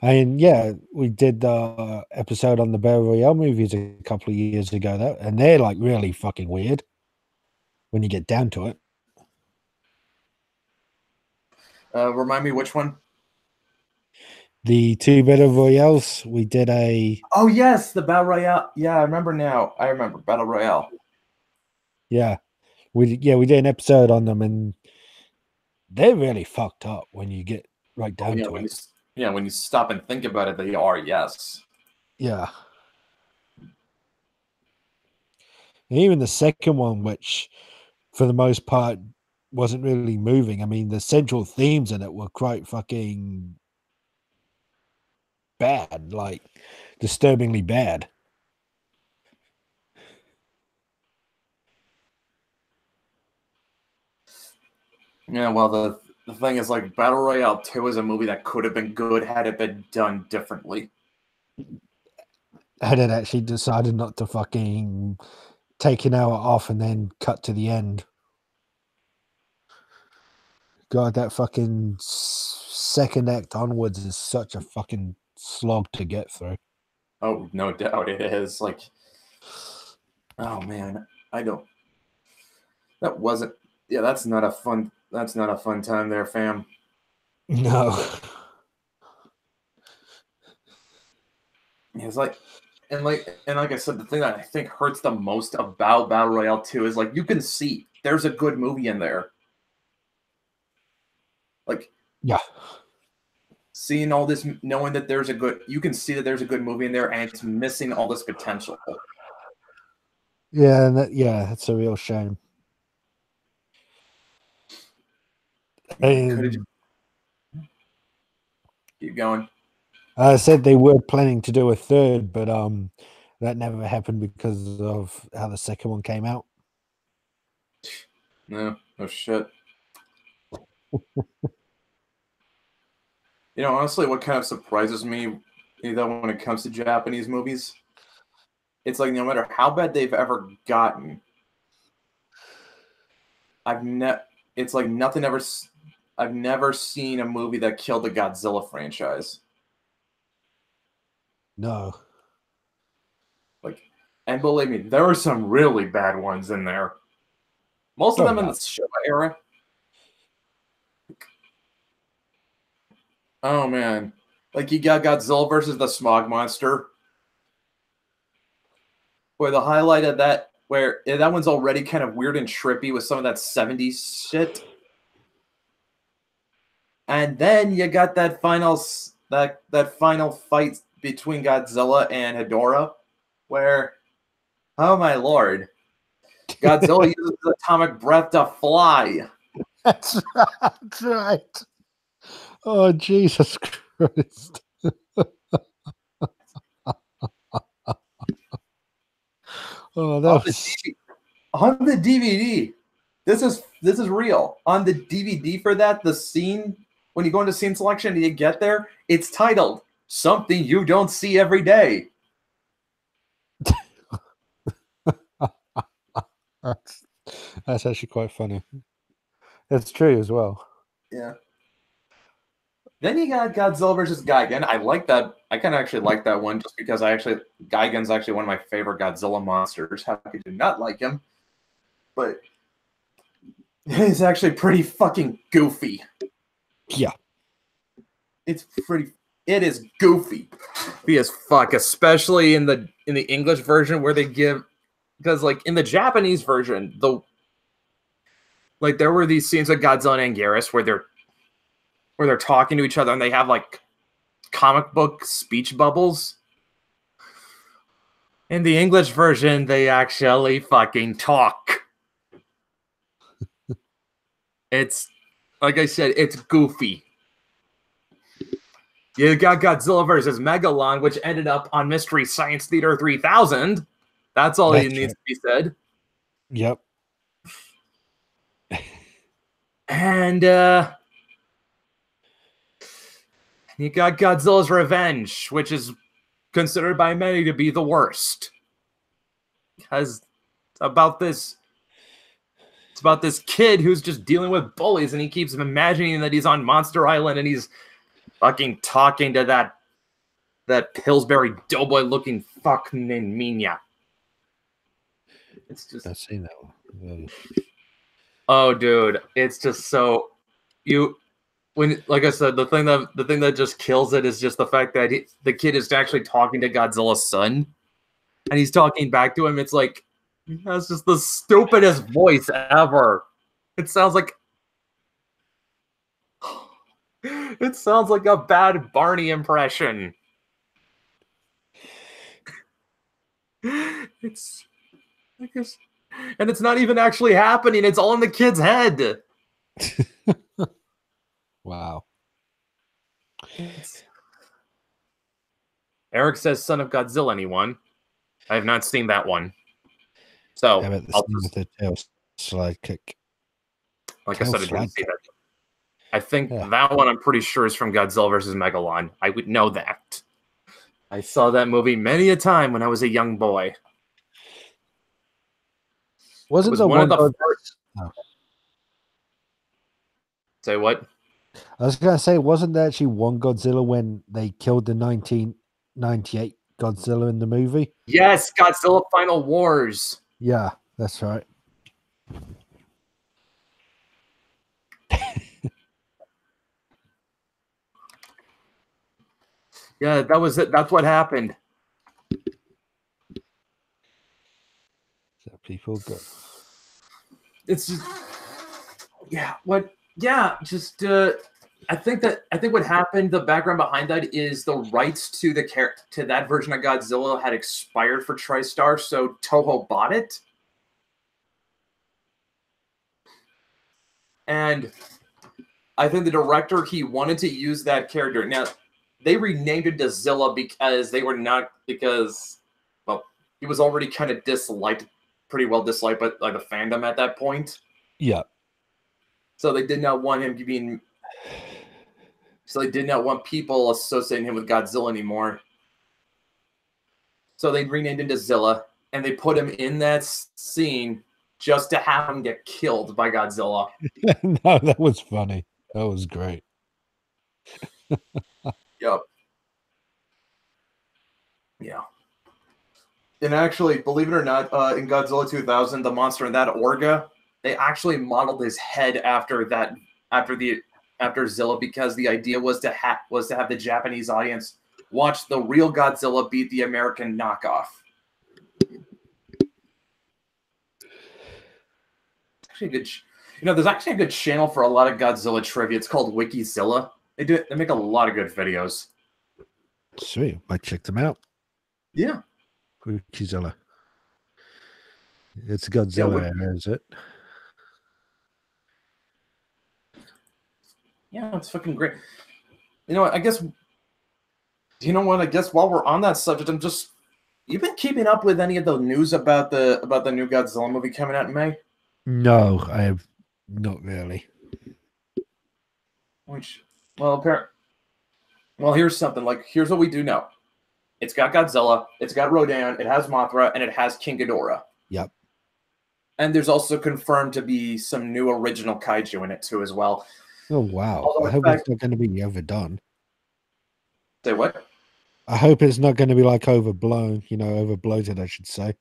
And yeah, we did the episode on the Battle Royale movies a couple of years ago, and they're like really fucking weird when you get down to it. Remind me which one? The two Battle Royales, we did a Oh yes, the Battle Royale. Yeah, I remember now. I remember Battle Royale. we did an episode on them, and they're really fucked up when you get right Oh, down yeah, to it. when you stop and think about it, they are, yes. Yeah. And even the second one, which for the most part wasn't really moving. I mean, the central themes in it were quite fucking bad, like disturbingly bad. Yeah, well, the thing is, like, Battle Royale 2 is a movie that could have been good had it been done differently. Had it actually decided not to fucking take an hour off and then cut to the end. God, that fucking second act onwards is such a fucking slog to get through. Oh, no doubt it is. Like, oh man, I don't. That wasn't. Yeah, that's not a fun. That's not a fun time there, fam. No. It's like, and like I said, the thing that I think hurts the most about Battle Royale 2 is like you can see there's a good movie in there. Like, Yeah. seeing all this, knowing that there's a good, you can see that there's a good movie in there, and it's missing all this potential. Yeah, it's a real shame. Could keep going. I said they were planning to do a third, but that never happened because of how the second one came out. No shit. Honestly, what kind of surprises me, when it comes to Japanese movies, it's like no matter how bad they've ever gotten, it's like nothing ever. I've never seen a movie that killed the Godzilla franchise. No. Like, and believe me, there were some really bad ones in there. Most of them in the Showa era. Oh man, like you got Godzilla versus the Smog Monster. Where the highlight of that, that one's already kind of weird and trippy with some of that 70s shit. And then you got that final fight between Godzilla and Hedorah, where, oh my lord, Godzilla uses his atomic breath to fly. That's right. Oh, Jesus Christ. Oh, that was... on the DVD. This is real. On the DVD for that, the scene, when you go into scene selection and you get there, it's titled Something You Don't See Every Day. That's actually quite funny. It's true as well. Yeah. Then you got Godzilla versus Gigan. I like that. I kind of actually like that one just because Gigan's actually one of my favorite Godzilla monsters. How could you not like him? But he's actually pretty fucking goofy. Yeah. It is goofy as fuck, especially in the English version where they give, because like in the Japanese version, there were these scenes with Godzilla and Anguirus where they're talking to each other and they have like comic book speech bubbles. In the English version, they actually fucking talk. It's, like I said, it's goofy. You got Godzilla versus Megalon, which ended up on Mystery Science Theater 3000. That's all that needs to be said. Yep. And you got Godzilla's Revenge, which is considered by many to be the worst. Because about this. It's about this kid who's just dealing with bullies, and he keeps imagining that he's on Monster Island, and he's fucking talking to that Pillsbury doughboy looking fuck named Minya. It's just. I've seen that one. Oh, dude, it's just so when, like I said, the thing that just kills it is just the fact that the kid is actually talking to Godzilla's son, and he's talking back to him. It's like that's just the stupidest voice ever. It sounds like a bad Barney impression. It's I guess, and it's not even actually happening. It's all in the kid's head. Wow. Eric says "Son of Godzilla." Anyone? I have not seen that one. So How about the scene with the tail slide kick? Like I said, I didn't see that. I think that one I'm pretty sure is from Godzilla versus Megalon. I would know that. I saw that movie many a time when I was a young boy. Wasn't the one of the first? Oh. Say what? I was gonna say, wasn't there actually one Godzilla when they killed the 1998 Godzilla in the movie? Yes, Godzilla Final Wars. Yeah, that's right. Yeah, that was it. That's what happened. So people go. It's just, yeah. What? Yeah. Just. I think what happened. The background behind that is the rights to that version of Godzilla had expired for TriStar, so Toho bought it. And I think the director, he wanted to use that character. Now, they renamed it to Zilla because well, he was already kind of pretty well disliked by the fandom at that point. Yeah. So they did not want people associating him with Godzilla anymore. So they renamed him to Zilla, and they put him in that scene just to have him get killed by Godzilla. No, that was funny. That was great. Yep. Yeah. And actually, believe it or not, in Godzilla 2000, the monster in that Orga, they actually modeled his head after Zilla, because the idea was to have the Japanese audience watch the real Godzilla beat the American knockoff. Actually, there's actually a good channel for a lot of Godzilla trivia. It's called Wikizilla. They make a lot of good videos. Sweet, I checked them out. Yeah. Wikizilla. It's Godzilla, is it? Yeah, it's fucking great. You know what? I guess while we're on that subject, you've been keeping up with any of the news about the new Godzilla movie coming out in May? No, I have not really. Here's something. Here's what we do know. It's got Godzilla, it's got Rodan, it has Mothra, and it has King Ghidorah. Yep. And there's also confirmed to be some new original kaiju in it too as well. Oh, wow. I hope it's not going to be overdone. Say what? I hope it's not going to be overblown, overbloated, I should say.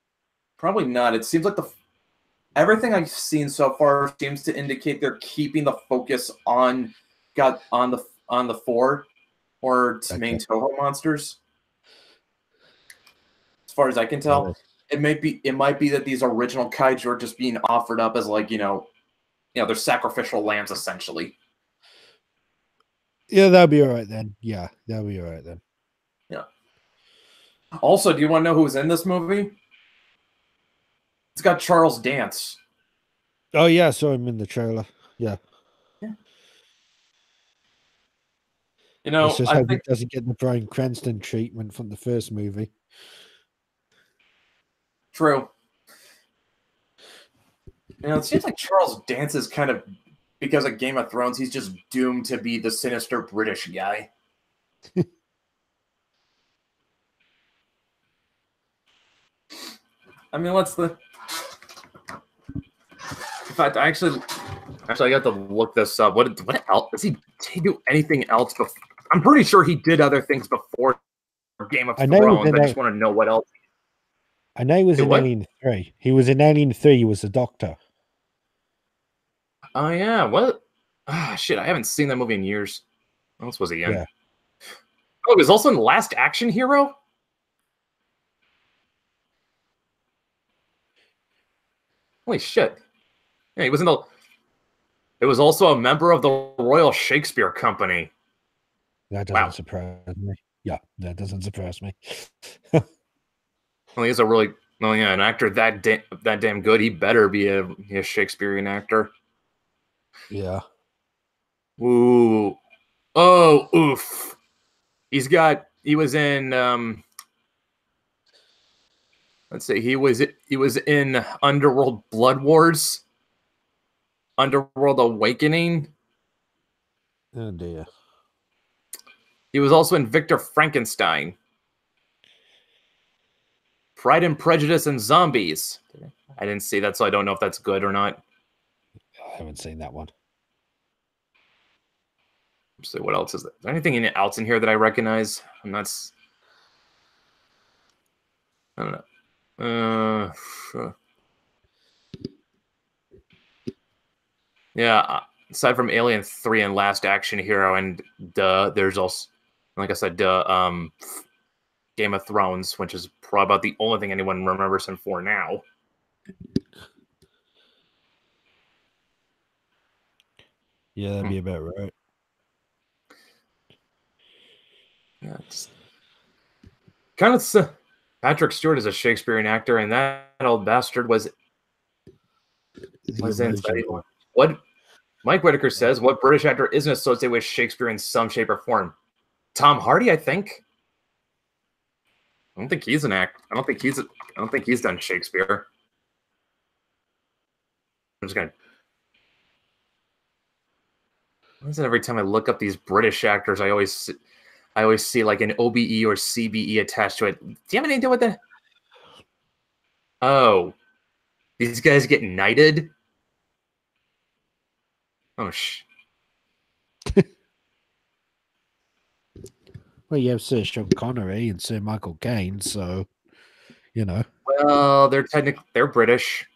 Probably not. It seems like everything I've seen so far seems to indicate they're keeping the focus on the four or main Toho monsters. As far as I can tell, it might be that these original kaiju are just being offered up as they're sacrificial lambs essentially. Yeah, that'll be all right then. Yeah. Also, do you want to know who's in this movie? It's got Charles Dance. Oh yeah, I saw him in the trailer. Yeah. I hope he doesn't get the Bryan Cranston treatment from the first movie. True. It seems like Charles Dance is kind of, because of Game of Thrones, he's just doomed to be the sinister British guy. I mean, fact, actually, I got to look this up. What else did he do? Anything else before? I'm pretty sure he did other things before Game of Thrones. I just want to know what else. I know he was in Alien 3. He was in Alien 3. He was a doctor. Oh yeah, what? Ah, shit, I haven't seen that movie in years. What else was he in? Yeah. Oh, he was also in Last Action Hero? Holy shit. Yeah, he was in the... It was also a member of the Royal Shakespeare Company. That doesn't surprise me. Yeah, that doesn't surprise me. Well, he's a really... Well, yeah, an actor that damn good, he better be a Shakespearean actor. Yeah. Ooh. Oh, oof. He was in... let's see, he was in Underworld Blood Wars, Underworld Awakening. Oh dear. He was also in Victor Frankenstein, Pride and Prejudice, and Zombies. I didn't see that, so I don't know if that's good or not. I haven't seen that one. Let's see, what else is there? Is there anything else in here that I recognize? I don't know. Yeah, aside from Alien 3 and Last Action Hero, and there's also, like I said, Game of Thrones, which is probably about the only thing anyone remembers him for now. Yeah, that'd be about right. Yeah, it's kind of Patrick Stewart is a Shakespearean actor, and that old bastard was in what Mike Whitaker says. What British actor isn't associated with Shakespeare in some shape or form? Tom Hardy, I think. I don't think he's an actor. I don't think he's done Shakespeare. I'm just gonna. Every time I look up these British actors, I always see like an OBE or CBE attached to it. Do you have anything to do with that? Oh, these guys get knighted? Oh, Well, you have Sir Sean Connery and Sir Michael Caine, so, you know. Well, they're British,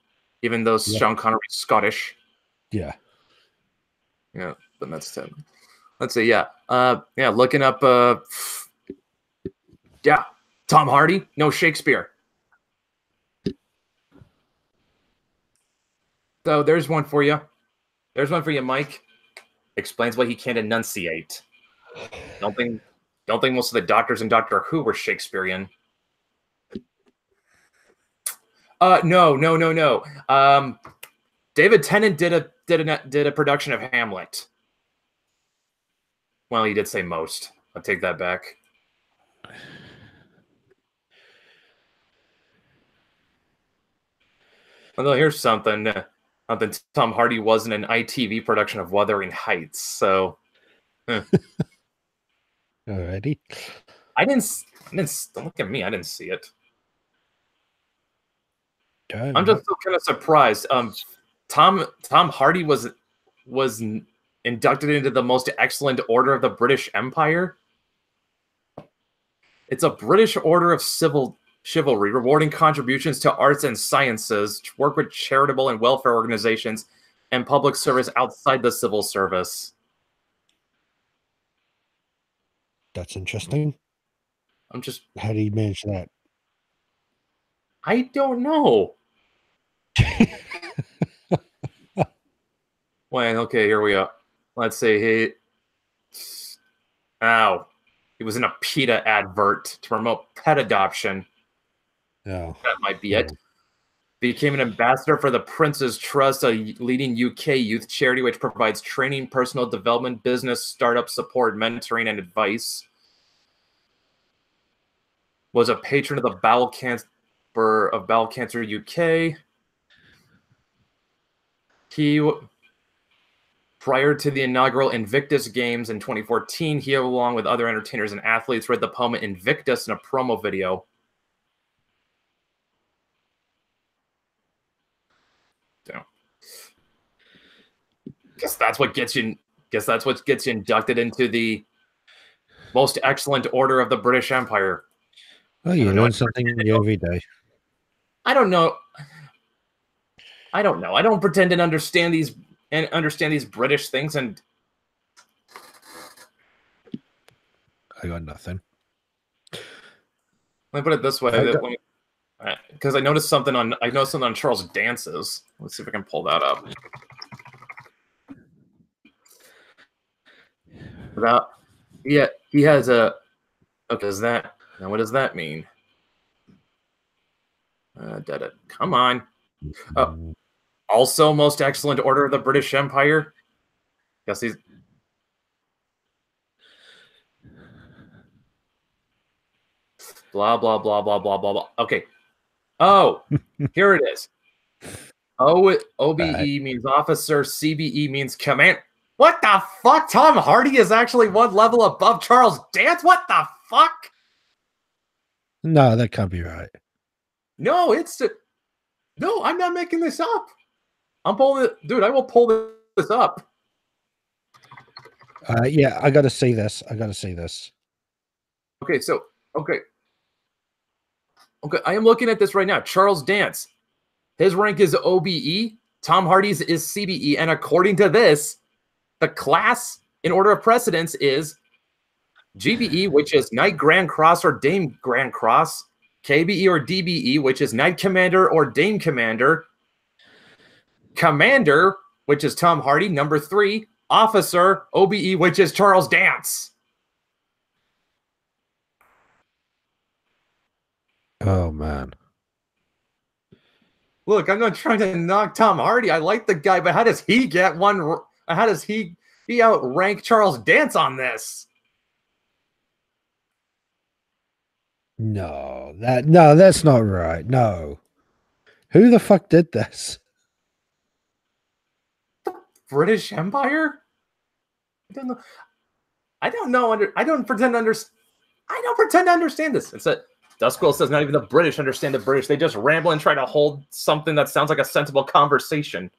even though Sean Connery's Scottish. Yeah. Yeah, but that's him. Let's see, yeah. Looking up, yeah, Tom Hardy, no Shakespeare. So there's one for you. There's one for you, Mike. Explains why he can't enunciate. Don't think most of the doctors in Doctor Who were Shakespearean. No. David Tennant did a production of Hamlet. Well, he did say most. I'll take that back. Although here's something. Tom Hardy was in an ITV production of Wuthering Heights, so. Alrighty. Don't look at me. I didn't see it. I'm just so kind of surprised. Tom Hardy was inducted into the Most Excellent Order of the British Empire. It's a British order of chivalry, rewarding contributions to arts and sciences, work with charitable and welfare organizations, and public service outside the civil service. That's interesting. How do you manage that? I don't know. Wait, okay, here we go. Let's see. He was in a PETA advert to promote pet adoption. Oh, that might be it. Became an ambassador for the Prince's Trust, a leading UK youth charity which provides training, personal development, business, startup support, mentoring, and advice. Was a patron of the Bowel Cancer UK. Prior to the inaugural Invictus Games in 2014, he, along with other entertainers and athletes, read the poem Invictus in a promo video. Guess that's what gets you. Guess that's what gets you inducted into the most excellent order of the British Empire. Oh, you learn something new every day. I don't know. I don't know. I don't pretend to understand these British things, and I got nothing. let me put it this way: because I noticed something on Charles Dance's. Let's see if I can pull that up. Yeah, he has a. Okay, is that now? What does that mean? Come on. Also, most excellent order of the British Empire. Guess he's. Blah blah blah blah blah blah blah. Okay. Oh, here it is. OBE means officer. CBE means command. What the fuck? Tom Hardy is actually one level above Charles Dance? What the fuck? No, that can't be right. No, no, I'm not making this up. I'm pulling it. Dude, I will pull this up. Yeah, I got to see this. Okay, so, okay, I am looking at this right now. Charles Dance, his rank is OBE. Tom Hardy's is CBE. And according to this, the class in order of precedence is GBE, which is Knight Grand Cross or Dame Grand Cross. KBE or DBE, which is Knight Commander or Dame Commander. Commander, which is Tom Hardy, number 3. Officer, OBE, which is Charles Dance. Oh, man. Look, I'm not trying to knock Tom Hardy. I like the guy, but how does he get one? How does he outrank Charles Dance on this? No, that's not right. No. Who the fuck did this? The British Empire? I don't know. I don't pretend to understand this. It's that Duskwell says not even the British understand the British. They just ramble and try to hold something that sounds like a sensible conversation.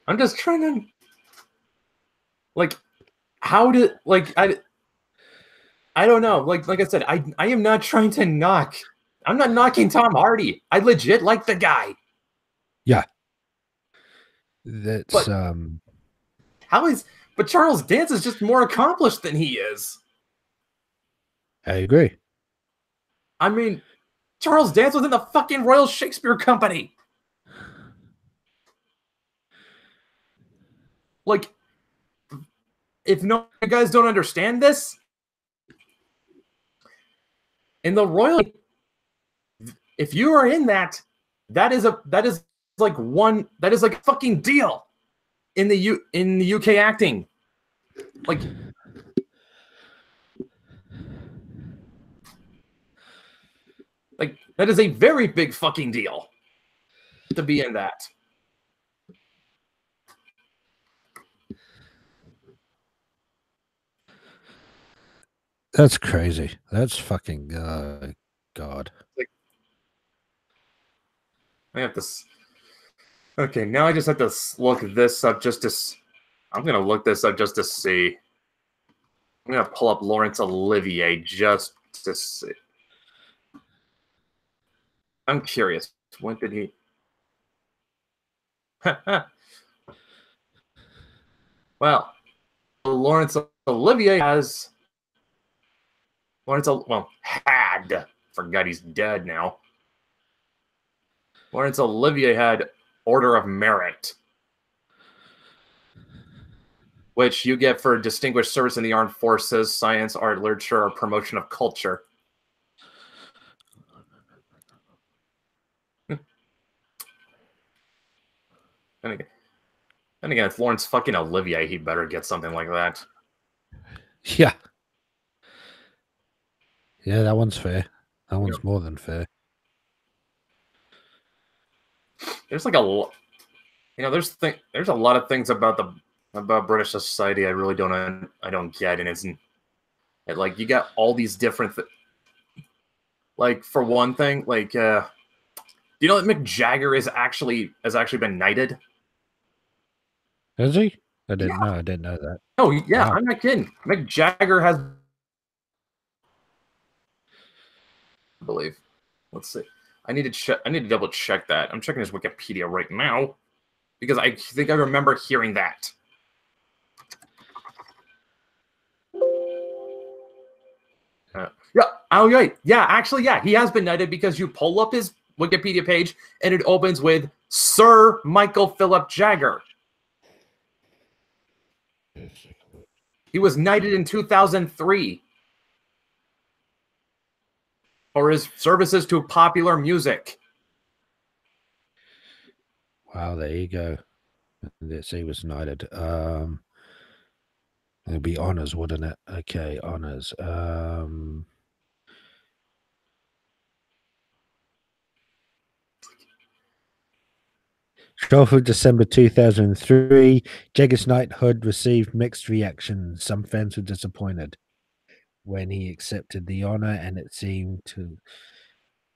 I'm just trying to, like, how did, like, I don't know. Like I said, I am not trying to knock. I'm not knocking Tom Hardy. I legit like the guy. Yeah. That's but Charles Dance is just more accomplished than he is. I agree. I mean, Charles Dance was in the fucking Royal Shakespeare Company. Like, if no, you guys don't understand this, in the Royal, if you are in that is like a fucking deal in the UK acting. Like that is a very big fucking deal to be in that. That's crazy. That's fucking God. I have to. Okay, now I just have to look this up just to. I'm gonna look this up just to see. I'm gonna pull up Laurence Olivier just to see. I'm curious. When did he? Well, Laurence Olivier has. Had. Forgot he's dead now. Laurence Olivier had Order of Merit, which you get for distinguished service in the armed forces, science, art, literature, or promotion of culture. And again, if Laurence fucking Olivier, he better get something like that. Yeah. Yeah, that one's fair. That one's more than fair. There's like there's a lot of things about British society I really don't get, and like you got all these different like for one thing, like you know that Mick Jagger has actually been knighted? Is he? I didn't know. I didn't know that. Oh yeah, Wow. I'm not kidding. Mick Jagger has, I believe. Let's see. I need to check. I need to double check that. I'm checking his Wikipedia right now because I think I remember hearing that. Yeah. Oh, right. Yeah. Actually, yeah. He has been knighted because you pull up his Wikipedia page and it opens with Sir Michael Philip Jagger. He was knighted in 2003 for his services to popular music. Wow, there you go. Let's see, he was knighted. It'd be honors, wouldn't it? Okay, honors. 12th of December 2003, Jagger's knighthood received mixed reactions. Some fans were disappointed when he accepted the honor, and it seemed to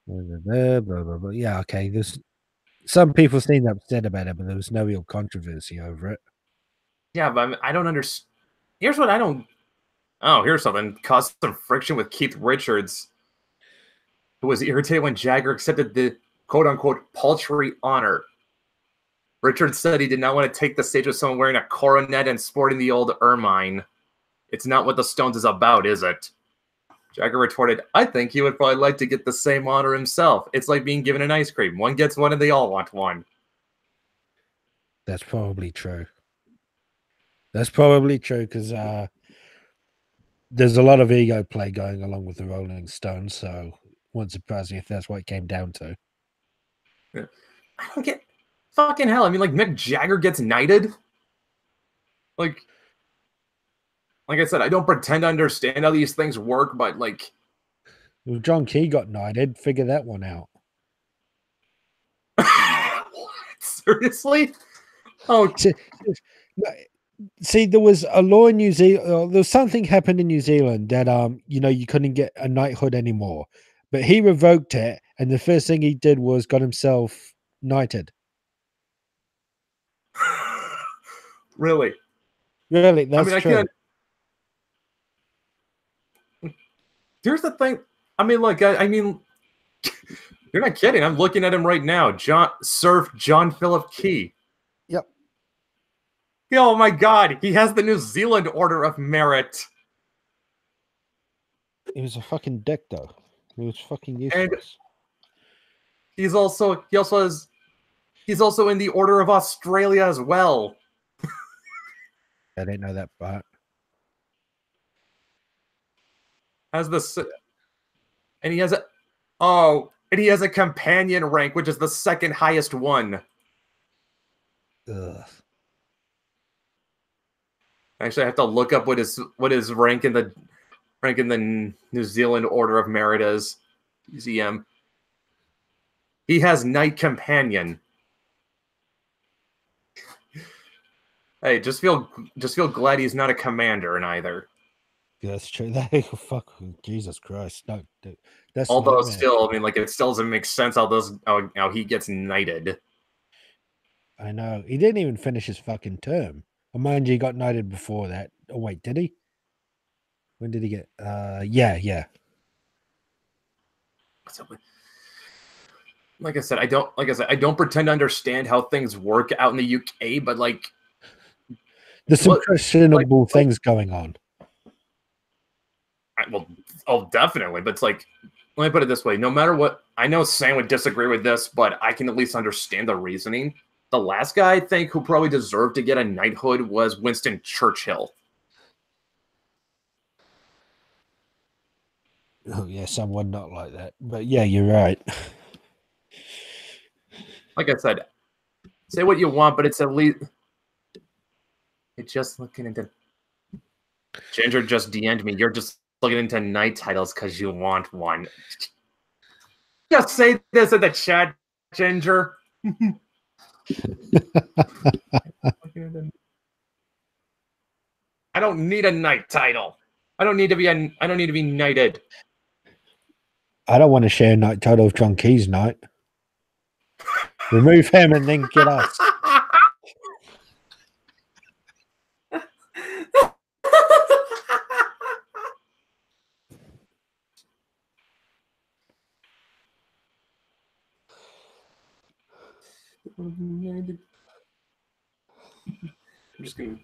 blah, blah, blah, blah. Yeah, okay. There's some people seemed upset about it, but there was no real controversy over it. Yeah, but I don't understand. Here's what I don't. Oh, here's something. Caused some friction with Keith Richards, who was irritated when Jagger accepted the quote-unquote paltry honor. Richards said he did not want to take the stage with someone wearing a coronet and sporting the old ermine. It's not what the Stones is about, is it? Jagger retorted, I think he would probably like to get the same honor himself. It's like being given an ice cream. One gets one and they all want one. That's probably true. That's probably true because there's a lot of ego play going along with the Rolling Stones, so wouldn't surprise me if that's what it came down to. I don't get fucking hell. I mean, like Mick Jagger gets knighted. Like I said, I don't pretend to understand how these things work, but like, Well, John Key got knighted. Figure that one out. what? Seriously? Oh, see, there was a law in New Zealand. There was something happened in New Zealand that you couldn't get a knighthood anymore, but he revoked it, and the first thing he did was got himself knighted. really? Really, that's I mean, true. Here's the thing. I mean, like, I mean, you're not kidding. I'm looking at him right now. Sir John Philip Key. Yep. Oh my God, he has the New Zealand Order of Merit. He was a fucking dick, though. He was fucking useless. And he's also in the Order of Australia as well. I didn't know that part. And he has a companion rank, which is the second highest one. Ugh. Actually, I have to look up what his rank in the New Zealand Order of Merit is. UZM. He has Knight Companion. Hey, just feel glad he's not a commander in either. Yeah, that's true. Fuck, Jesus Christ! No, dude, that's although still, I mean, like it still doesn't make sense how he gets knighted. I know he didn't even finish his fucking term. Well, mind you, he got knighted before that. Oh wait, did he? When did he get? Yeah. Like I said, I don't pretend to understand how things work out in the UK, but like, there's some questionable things going on. Definitely, but it's like, let me put it this way: no matter what, I know Sam would disagree with this, but I can at least understand the reasoning. The last guy I think who probably deserved to get a knighthood was Winston Churchill. Oh yeah, someone not like that, but yeah, you're right. Like I said, say what you want, but it's at least it's just looking into. Ginger just DM'd me. You're just looking into knight titles because you want one. Just say this in the chat, Ginger. I don't need a knight title. I don't need to be knighted. I don't want to share a knight title with John Key's knight. Remove him and then get us. I'm just gonna.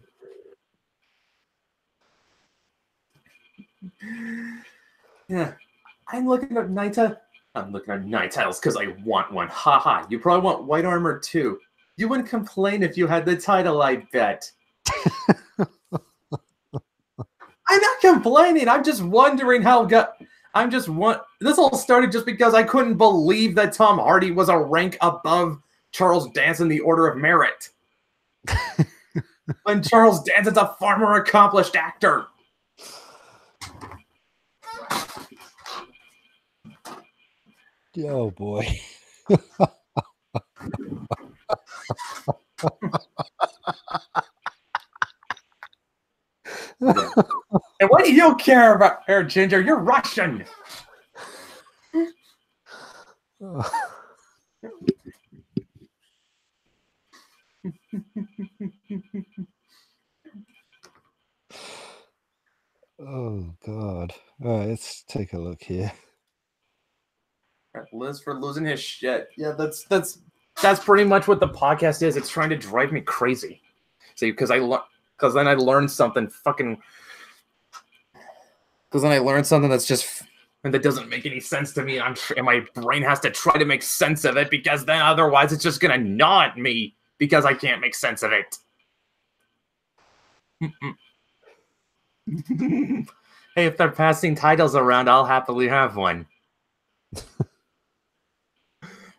Yeah, I'm looking at night. I'm looking at night titles because I want one. Haha. You probably want white armor too. You wouldn't complain if you had the title, I bet. I'm not complaining. I'm just wondering how this all started just because I couldn't believe that Tom Hardy was a rank above Charles Dance in the Order of Merit. When Charles Dance is a far more accomplished actor. Oh boy. And what do you care about her, Ginger? You're Russian. Oh God. All right, let's take a look here. Liz for losing his shit. Yeah, that's pretty much what the podcast is. It's trying to drive me crazy. See, because then I learned something fucking. Because then I learned something that's just and that doesn't make any sense to me. And my brain has to try to make sense of it because then otherwise it's just gonna gnaw at me because I can't make sense of it. Hey, if they're passing titles around, I'll happily have one.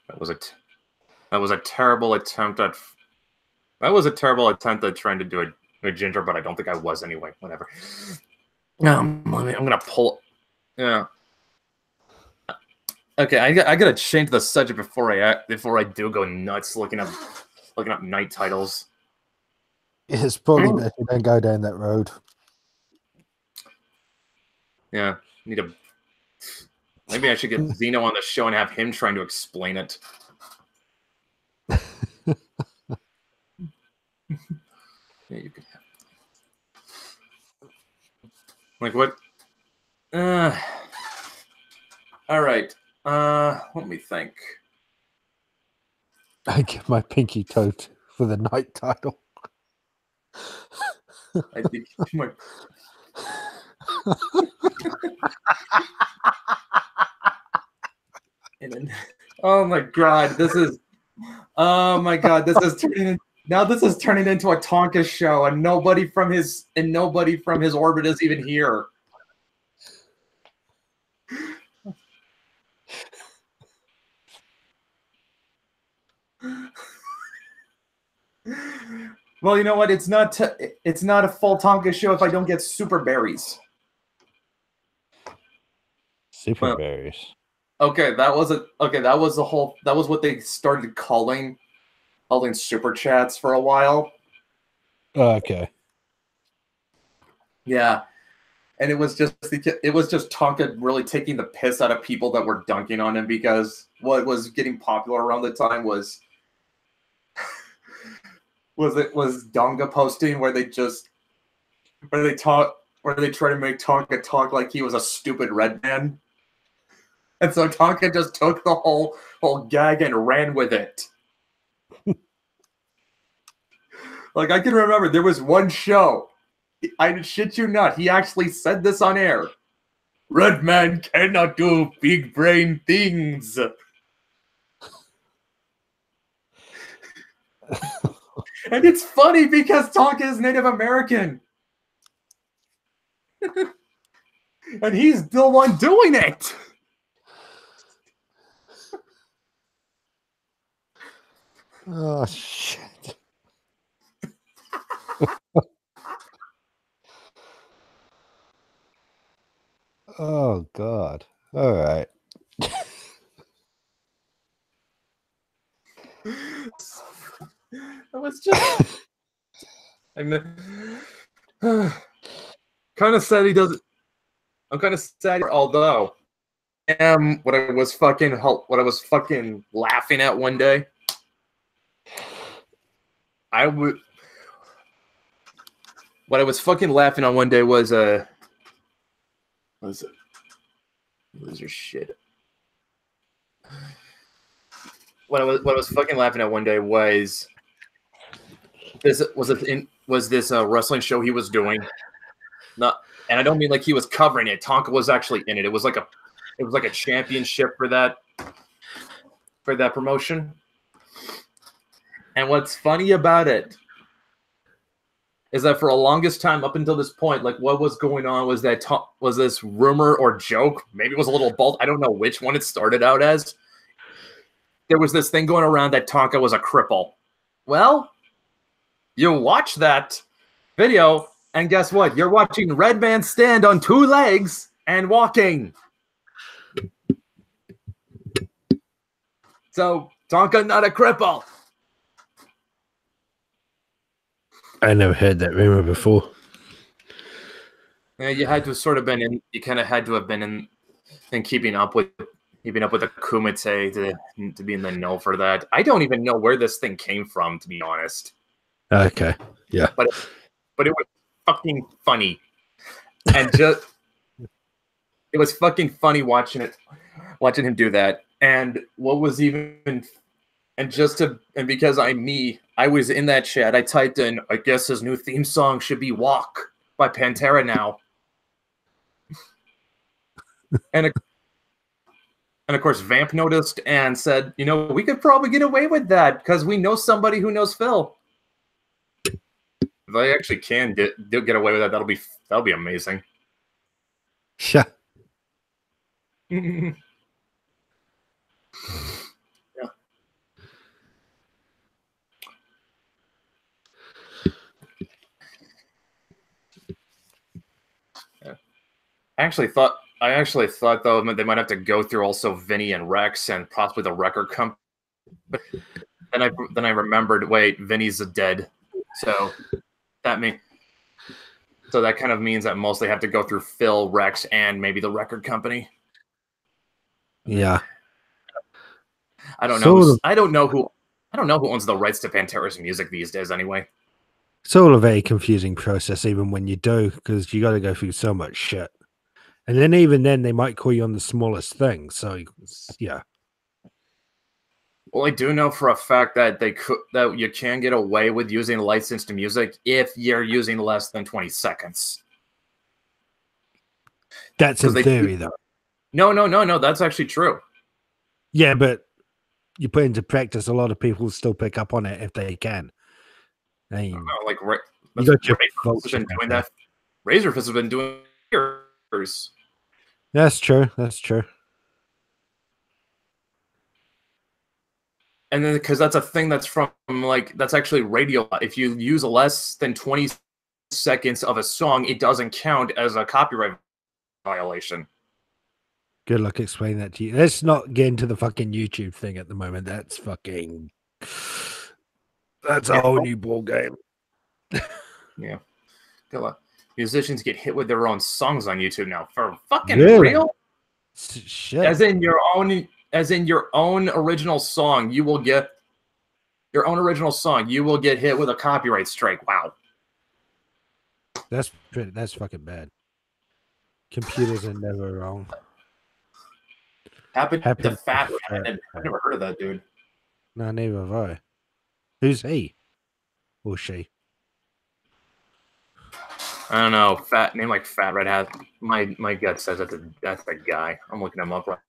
That was a terrible attempt at trying to do a Ginger, but I don't think I was anyway. Whatever. I'm gonna pull. Yeah. Okay, I gotta change the subject before I do go nuts looking up night titles. It's probably better if you don't go down that road. Yeah, maybe I should get Zeno on the show and have him trying to explain it. Yeah, you can have. Like what? All right. Let me think. I give my pinky toe for the night title. I think my. And then, oh my god, this is turning into a Tonka show, and nobody from his orbit is even here. Well, you know what? It's not a full Tonka show if I don't get super berries. Super berries. Okay, that was what they started calling super chats for a while. Okay. Yeah. And it was just Tonka really taking the piss out of people that were dunking on him because what was getting popular around the time was Donga posting where they try to make Tonka talk like he was a stupid red man. And so Tonka just took the whole gag and ran with it. Like, I can remember there was one show. I shit you not. He actually said this on air. Red man cannot do big brain things. And it's funny because Tonka is Native American. And he's the one doing it. Oh, shit. Oh, God. All right. It was just... I'm kind of sad he doesn't... I'm kind of sad, although... what I was fucking laughing at one day I would. What I was fucking laughing on one day was what was it? Loser shit. What I was fucking laughing at one day was this wrestling show he was doing. Not, and I don't mean like he was covering it. Tonka was actually in it. It was like a championship for that promotion. And what's funny about it is that for the longest time up until this point, like what was going on was that was this rumor or joke. Maybe it was a little bold. I don't know which one it started out as. There was this thing going around that Tonka was a cripple. Well, you watch that video, and guess what? You're watching Red Man stand on 2 legs and walking. So Tonka not a cripple. I never heard that rumor before. Yeah, you had to have sort of been in. You kind of had to have been in keeping up with the Kumite to be in the know for that. I don't even know where this thing came from, to be honest. Okay, yeah, but it was fucking funny, and just it was fucking funny watching him do that. And what was even and because I was in that chat, I typed in, I guess his new theme song should be Walk by Pantera now. and of course, Vamp noticed and said, we could probably get away with that because we know somebody who knows Phil. If I actually can get away with that, that'll be amazing. Yeah. Yeah. I actually thought though they might have to go through also Vinny and Rex and possibly the record company. But then I remembered, wait, Vinny's dead, so that kind of means that mostly have to go through Phil, Rex, and maybe the record company. Yeah. I don't know. I don't know who owns the rights to Pantera's music these days. Anyway, it's all a very confusing process, even when you do, because you got to go through so much shit. And then even then, they might call you on the smallest thing. So, yeah. Well, I do know for a fact that that you can get away with using licensed music if you're using less than 20 seconds. That's in theory, though. No. That's actually true. Yeah, but you put into practice, a lot of people still pick up on it if they can. I mean, Razorfist has been doing years. That's true. That's true. And then because that's a thing that's that's actually radio. If you use less than 20 seconds of a song, it doesn't count as a copyright violation. Good luck explaining that to you. Let's not get into the fucking YouTube thing at the moment. That's a whole new ball game. Yeah. Good luck. Musicians get hit with their own songs on YouTube now. For fucking real? Shit. As in your own original song, you will get hit with a copyright strike. Wow. That's fucking bad. Computers are never wrong. Happened to Fat Rat. I've never heard of that dude. No, neither have I. Who's he? Or she? I don't know. Name like Fat Red Hat. My gut says that's a guy. I'm looking him up right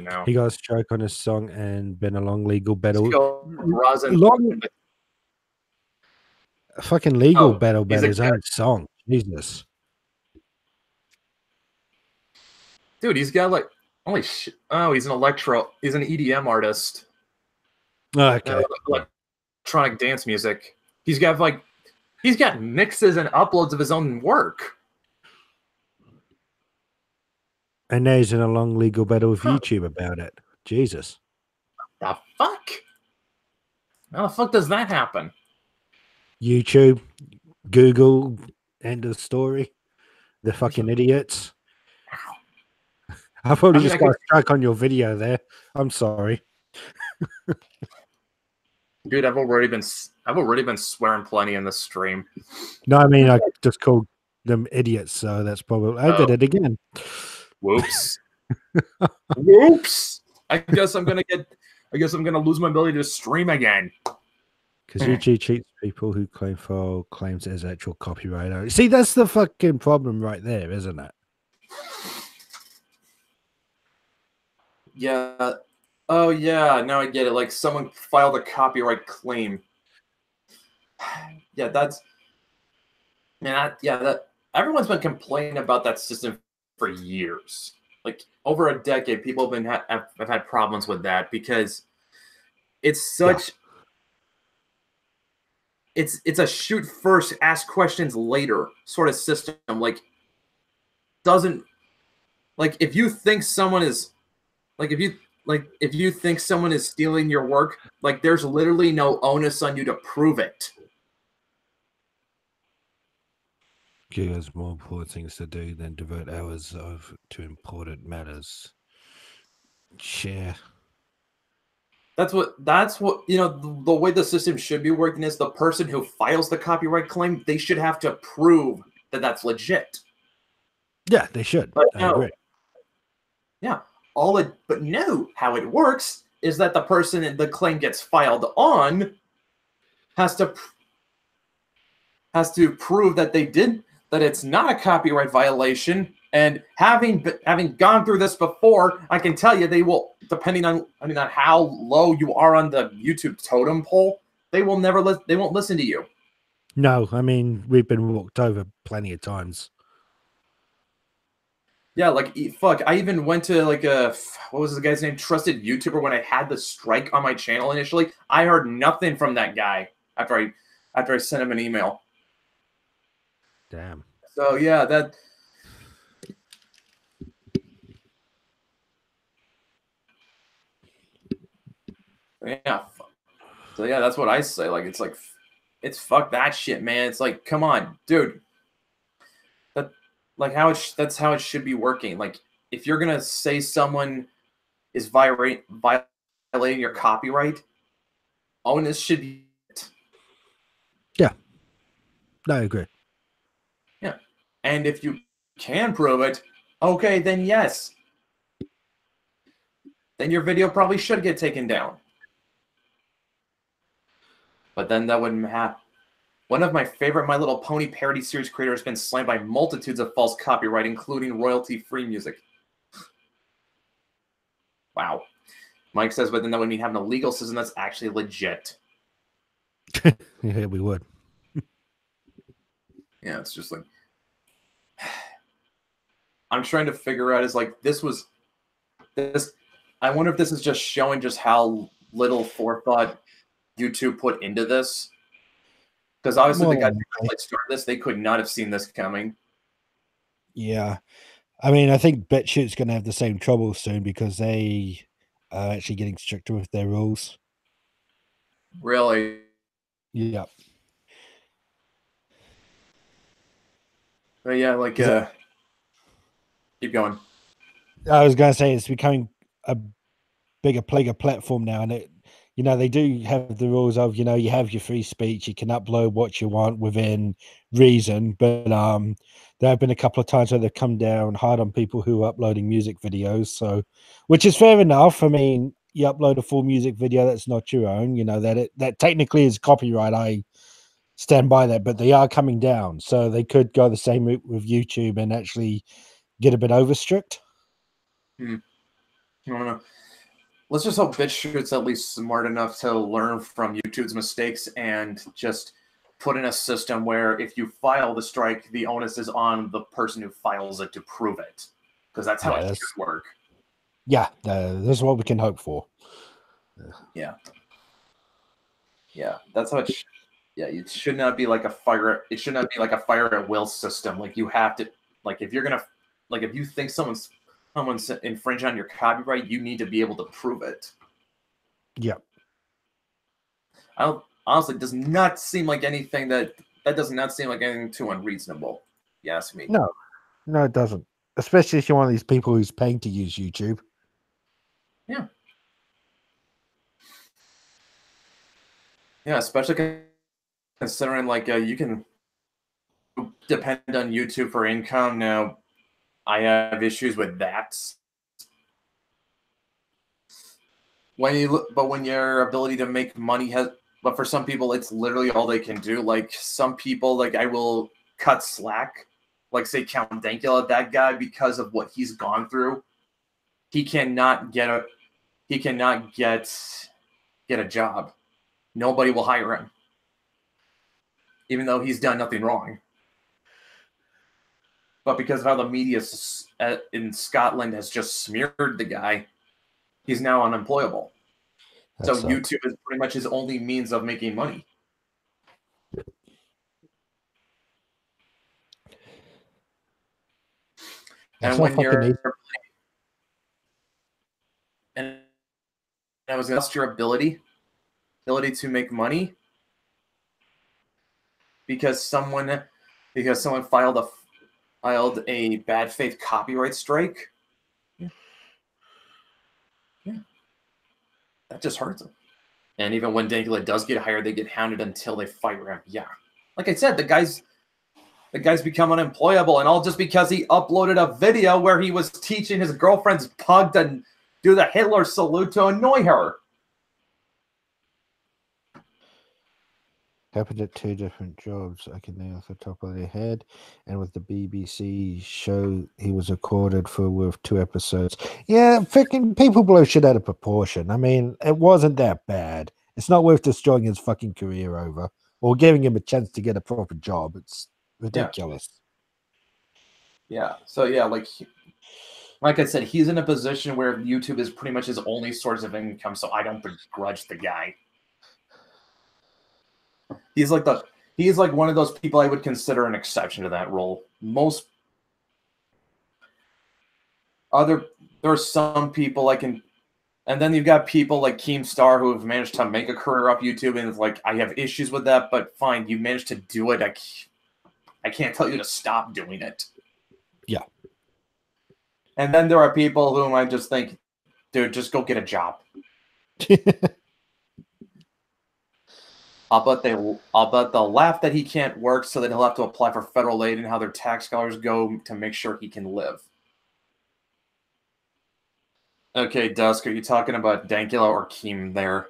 now. He got a strike on his song and been a long legal battle. A fucking legal battle about his own song. Jesus. Dude, he's got like he's an he's an EDM artist. Okay. Electronic dance music. He's got mixes and uploads of his own work. And now he's in a long legal battle with YouTube about it. Jesus. The fuck? How the fuck does that happen? YouTube, Google, end of story. The fucking idiots. I probably just got a strike on your video there. I'm sorry. Dude, I've already been swearing plenty in this stream. No, I mean I just called them idiots, so that's probably I did it again. Whoops. Whoops. I guess I'm gonna lose my ability to stream again. Because YouTube cheats people who claim file claims it as actual copyright. See, that's the fucking problem right there, isn't it? Yeah. Oh yeah, now I get it. Like someone filed a copyright claim. Yeah, that everyone's been complaining about that system for years. Like over a decade, people have had problems with that because it's such. Yeah. It's a shoot first, ask questions later sort of system. Like doesn't like if you think someone is if you think someone is stealing your work, like there's literally no onus on you to prove it. There's more important things to do than devote hours to important matters. Share. That's what the way the system should be working is the person who files the copyright claim, they should have to prove that that's legit. Yeah, they should. But I agree. Yeah, but no, how it works is that the person the claim gets filed on has to prove that that it's not a copyright violation. And having gone through this before, I can tell you they will, depending on how low you are on the YouTube totem pole, they won't listen to you. No, I mean we've been walked over plenty of times. Yeah, like fuck. I even went to like what was the guy's name? Trusted YouTuber when I had the strike on my channel initially. I heard nothing from that guy after I sent him an email. Damn. So yeah, that. Yeah. So yeah, that's what I say. Like it's fuck that shit, man. It's like, come on, dude. That's how it should be working. Like if you're gonna say someone is violating your copyright, onus should be. Yeah. No, I agree. Yeah. And if you can prove it, okay, then yes. Then your video probably should get taken down. But then that wouldn't happen. One of my favorite My Little Pony parody series creators has been slammed by multitudes of false copyright, including royalty-free music. Wow. Mike says, but then that would mean having a legal system that's actually legit. Yeah, we would. Yeah, it's just like... I'm trying to figure out is like, this. I wonder if this is just showing just how little forethought YouTube put into this. Because obviously the guys who started this, they could not have seen this coming. Yeah. I mean, I think BitChute's going to have the same trouble soon because they are actually getting stricter with their rules. Really? Yeah. But yeah, like, keep going. I was going to say it's becoming a bigger platform now, and they do have the rules of you have your free speech, you can upload what you want within reason, but there have been a couple of times where they've come down hard on people who are uploading music videos, so which is fair enough. I mean, you upload a full music video that's not your own, that technically is copyright. I stand by that, but they are coming down, so they could go the same route with YouTube and actually get a bit over strict. I don't know. Let's just hope BitChute's at least smart enough to learn from YouTube's mistakes and just put in a system where if you file the strike, the onus is on the person who files it to prove it. Because that's how it should work. Yeah, this is what we can hope for. Yeah. Yeah, that's how it it should not be like a fire. It should not be like a fire at will system. Like you have to, like if you're going to, like if you think someone's infringing on your copyright, you need to be able to prove it. Yeah. Honestly, does not seem like anything that does not seem like anything too unreasonable. You ask me. No, it doesn't. Especially if you're one of these people who's paying to use YouTube. Yeah. Yeah, especially considering like you can depend on YouTube for income. Now, I have issues with that. When you look, but when your ability to make money has, but for some people, it's literally all they can do. Like some people, like I will cut slack, like say Count Dankula, that guy, because of what he's gone through. He cannot get a, he cannot get a job. Nobody will hire him, even though he's done nothing wrong. But because of how the media in Scotland has just smeared the guy, he's now unemployable. That So sucks. YouTube is pretty much his only means of making money. That's And not when fucking easy. and that was just your ability to make money because someone filed a bad faith copyright strike. Yeah. That just hurts him. And even when Dankula does get hired, they get hounded until they fire him. Yeah. Like I said, the guy's become unemployable, and all just because he uploaded a video where he was teaching his girlfriend's pug to do the Hitler salute to annoy her. Happened at 2 different jobs. I can name off the top of their head. And with the BBC show, he was accorded for with 2 episodes. Yeah, freaking people blow shit out of proportion. I mean, it wasn't that bad. It's not worth destroying his fucking career over or giving him a chance to get a proper job. It's ridiculous. Yeah. So yeah, like I said, he's in a position where YouTube is pretty much his only source of income. So I don't begrudge the guy. He's like one of those people I would consider an exception to that rule. There are some people and then you've got people like Keemstar who have managed to make a career off YouTube, and it's like, I have issues with that, but fine, you managed to do it. I can't tell you to stop doing it. Yeah. And then there are people whom I just think, dude, just go get a job. I'll bet they'll laugh that he can't work, so that he'll have to apply for federal aid and how their tax dollars go to make sure he can live. Okay, Dusk, are you talking about Dankula or Keem there?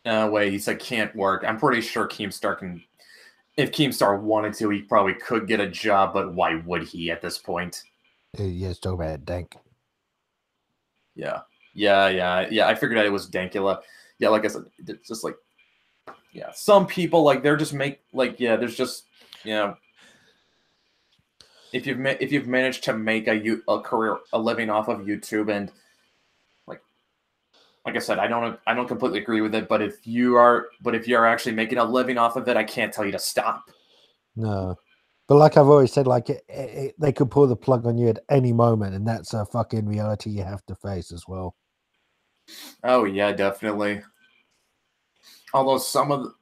Wait, he said can't work. I'm pretty sure Keemstar can. If Keemstar wanted to, he probably could get a job, but why would he at this point? Yeah, it's talking about Dank. Yeah. I figured out it was Dankula. Yeah, like I said, it's just like, yeah, some people they're just there's just if you've managed to make a career, a living off of YouTube, and like I said, I don't completely agree with it, but if you are actually making a living off of it, I can't tell you to stop. No. But like I've always said, they could pull the plug on you at any moment, and that's a fucking reality you have to face as well. Oh yeah, definitely. Although some of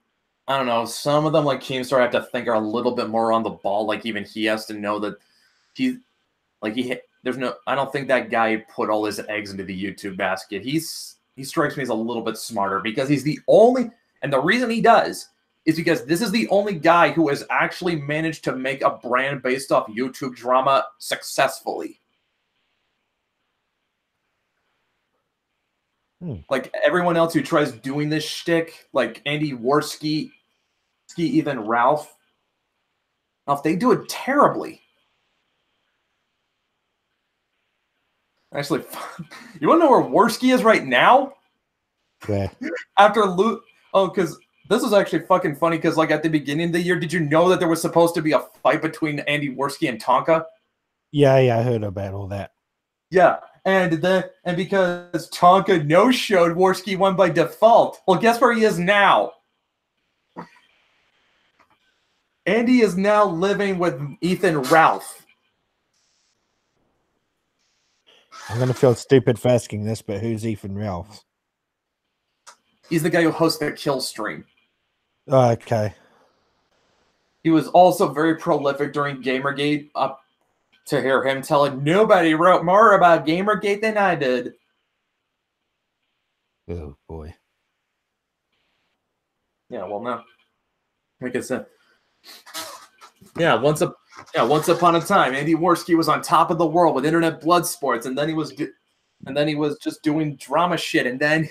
them like Keemstar have to think are a little bit more on the ball. Like even he has to know that I don't think that guy put all his eggs into the YouTube basket. He strikes me as a little bit smarter because he's the only, and the reason he does is because this is the only guy who has actually managed to make a brand based off YouTube drama successfully. Like everyone else who tries doing this shtick, like Andy Worski, even Ralph, they do it terribly. Actually, you want to know where Worski is right now? Where? Because this is actually fucking funny. Because at the beginning of the year, did you know that there was supposed to be a fight between Andy Worski and Tonka? Yeah, I heard about all that. Yeah, and because Tonka no-showed, Worski won by default. Well, guess where he is now? Andy is now living with Ethan Ralph. I'm going to feel stupid for asking this, but who's Ethan Ralph? He's the guy who hosts the Kill stream. Oh, okay. He was also very prolific during Gamergate, up to hear him telling nobody wrote more about Gamergate than I did. Oh boy. Yeah, well, no. Like I said, yeah, once upon a time, Andy Worski was on top of the world with internet blood sports, and then he was just doing drama shit, and then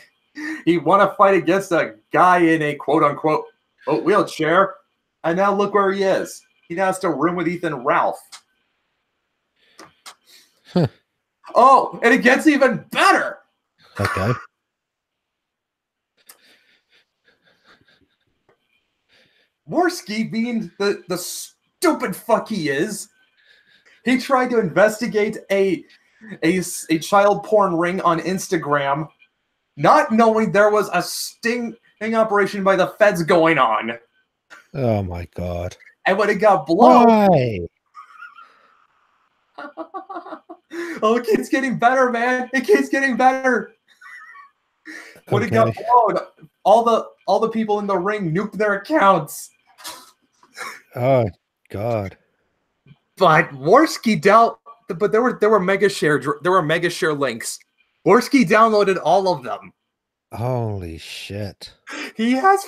he won a fight against a guy in a quote unquote wheelchair, and now look where he is. He now has to room with Ethan Ralph. Huh. Oh, and it gets even better. Okay. Worski, being the stupid fuck he is, he tried to investigate a child porn ring on Instagram, not knowing there was a sting operation by the feds going on. Oh my god. And when it got blown, Why? oh, it keeps getting better, man. It keeps getting better. When it got blown, all the people in the ring nuked their accounts. Oh god. But Worski but there were mega share links. Worski downloaded all of them. Holy shit. He has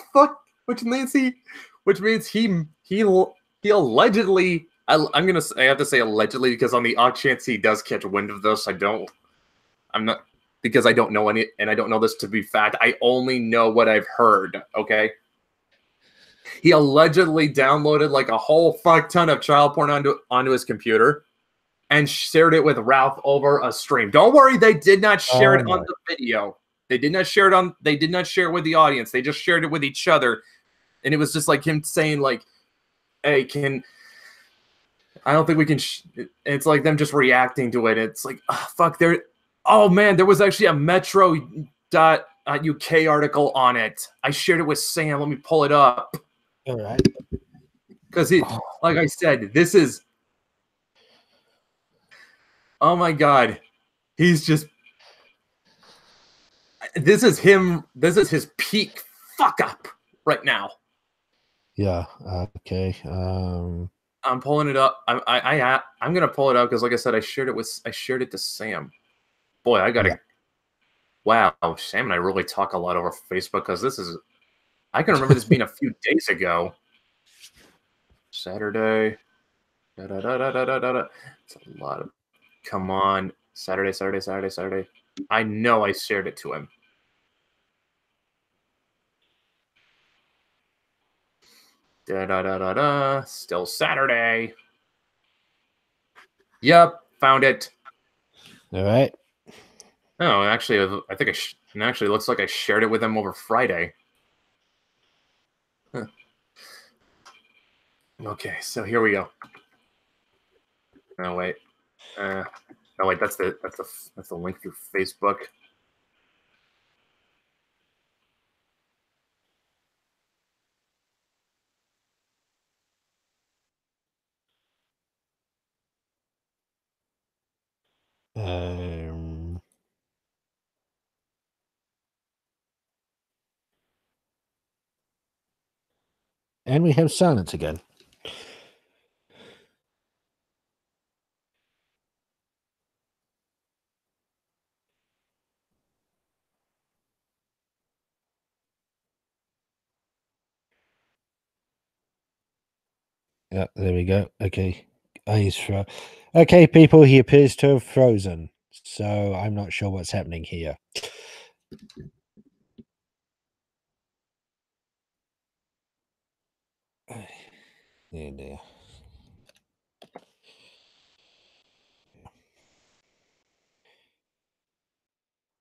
which means he allegedly. I have to say allegedly because on the odd chance he does catch wind of this, I'm not, because I don't know any, and I don't know this to be fact. I only know what I've heard. Okay. He allegedly downloaded like a whole fuck ton of child porn onto his computer and shared it with Ralph over a stream. Don't worry, they did not share it on the video. They did not share it with the audience. They just shared it with each other. And it was just like him saying like, hey, I don't think we can it's like them just reacting to it. It's like, oh, fuck, oh man, there was actually a Metro.uk article on it. I shared it with Sam. Let me pull it up. All right. Because like I said, this is, oh my god, he's just, this is his peak fuck up right now. Yeah. Okay. I'm pulling it up. I'm gonna pull it up because, like I said, I shared it to Sam. Boy, I gotta. Yeah. Wow, Sam and I really talk a lot over Facebook because I can remember this being a few days ago. Saturday. It's a lot of. Come on, Saturday. I know I shared it to him. Still Saturday. Yep, found it. All right. Oh, actually, I think it actually looks like I shared it with him over Friday. Huh. Okay, so here we go. Oh wait, that's the link through Facebook. And we have silence again. Yeah, there we go. Okay. He's okay, people, he appears to have frozen. So I'm not sure what's happening here. Yeah, dear.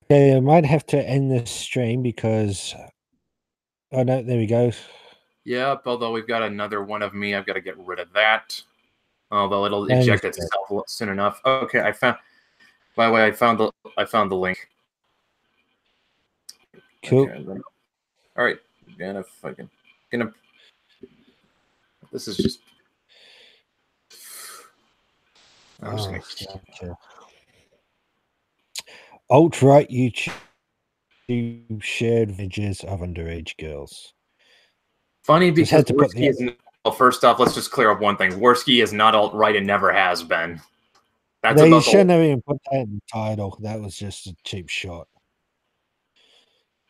Okay, I might have to end this stream because oh no, there we go. Yep, although we've got another one of me, I've got to get rid of that. Although it'll eject itself soon enough. Okay, by the way, I found the link. Cool. Okay, all right, gonna. This is just. I'm just gonna. Alt-right YouTube shared images of underage girls. Funny because Worski is. Well, first off, let's just clear up one thing. Worski is not alt-right and never has been. That's you shouldn't have even put that in the title. That was just a cheap shot.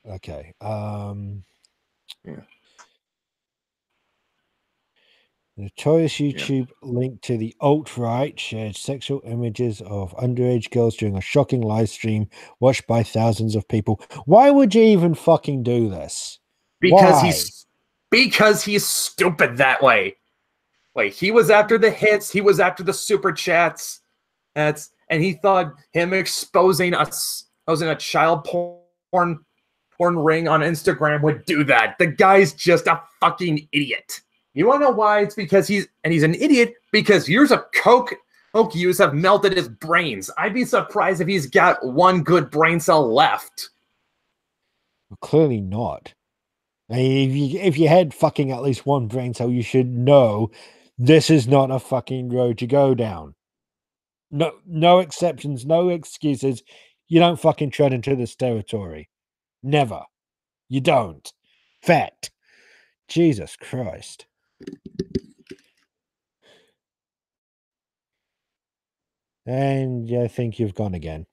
Okay. Yeah. Notorious YouTube link to the alt-right shared sexual images of underage girls during a shocking live stream watched by thousands of people. Why would you even fucking do this? Because Why? he's stupid that way. Like, he was after the hits, he was after the super chats. And he thought him exposing a child porn ring on Instagram would do that. The guy's just a fucking idiot. You want to know why? It's because he's an idiot because years of coke use have melted his brains. I'd be surprised if he's got one good brain cell left. Well, clearly not. I mean, if you had fucking at least one brain cell, you should know this is not a fucking road to go down. No exceptions, no excuses. You don't fucking tread into this territory. Never. You don't. Fact. Jesus Christ. And I think you've gone again.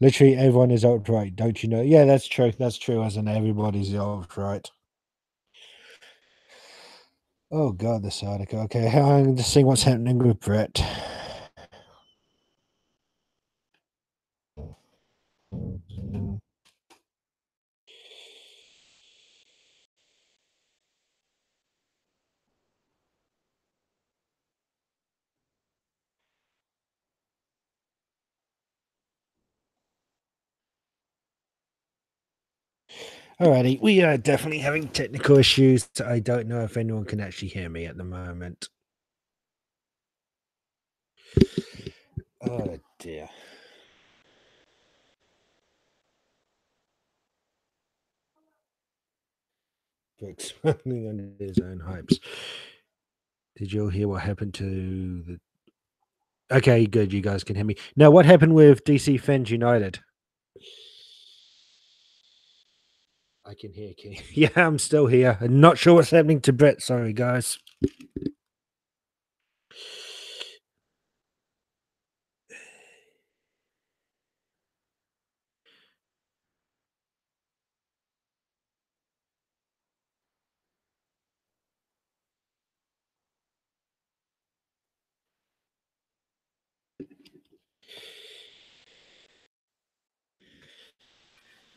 Literally everyone is alt-right, don't you know? Yeah, that's true. That's true, as in everybody's alt-right. Oh god, this article. Okay, I'm just seeing what's happening with Brett. Alrighty, we are definitely having technical issues. I don't know if anyone can actually hear me at the moment. Oh dear. Expanding under his own hypes. Did you all hear what happened to the? Okay, good. You guys can hear me now. What happened with DC Fans United? I can hear King. Yeah, I'm still here. I'm not sure what's happening to Brett. Sorry, guys.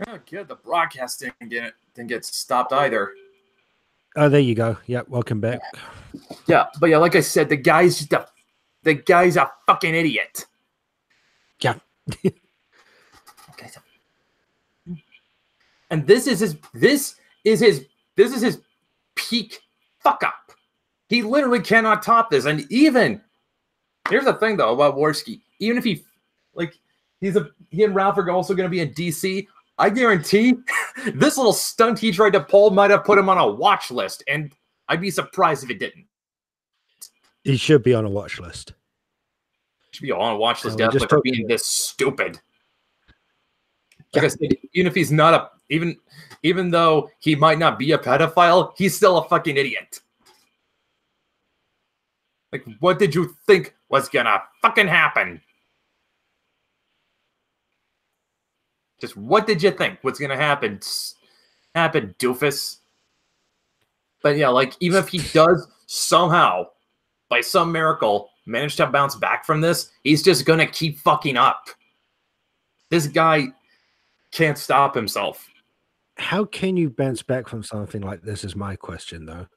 Oh, good. The broadcast didn't get stopped either. Oh, there you go. Yep, welcome back. Yeah, but yeah, like I said, the guy's a fucking idiot. Yeah. And this is his peak fuck up. He literally cannot top this. And even here's the thing though about Worski. Even if he and Ralph are also going to be in DC, I guarantee this little stunt he tried to pull might have put him on a watch list, and I'd be surprised if it didn't. He should be on a watch list. Should be on a watch list definitely for being this stupid. Like I said, even if he's not even though he might not be a pedophile, he's still a fucking idiot. Like, what did you think was gonna fucking happen? Just what did you think was gonna happen? Happen, doofus. But yeah, like, even if he does somehow, by some miracle, manage to bounce back from this, he's just gonna keep fucking up. This guy can't stop himself. How can you bounce back from something like this is my question, though.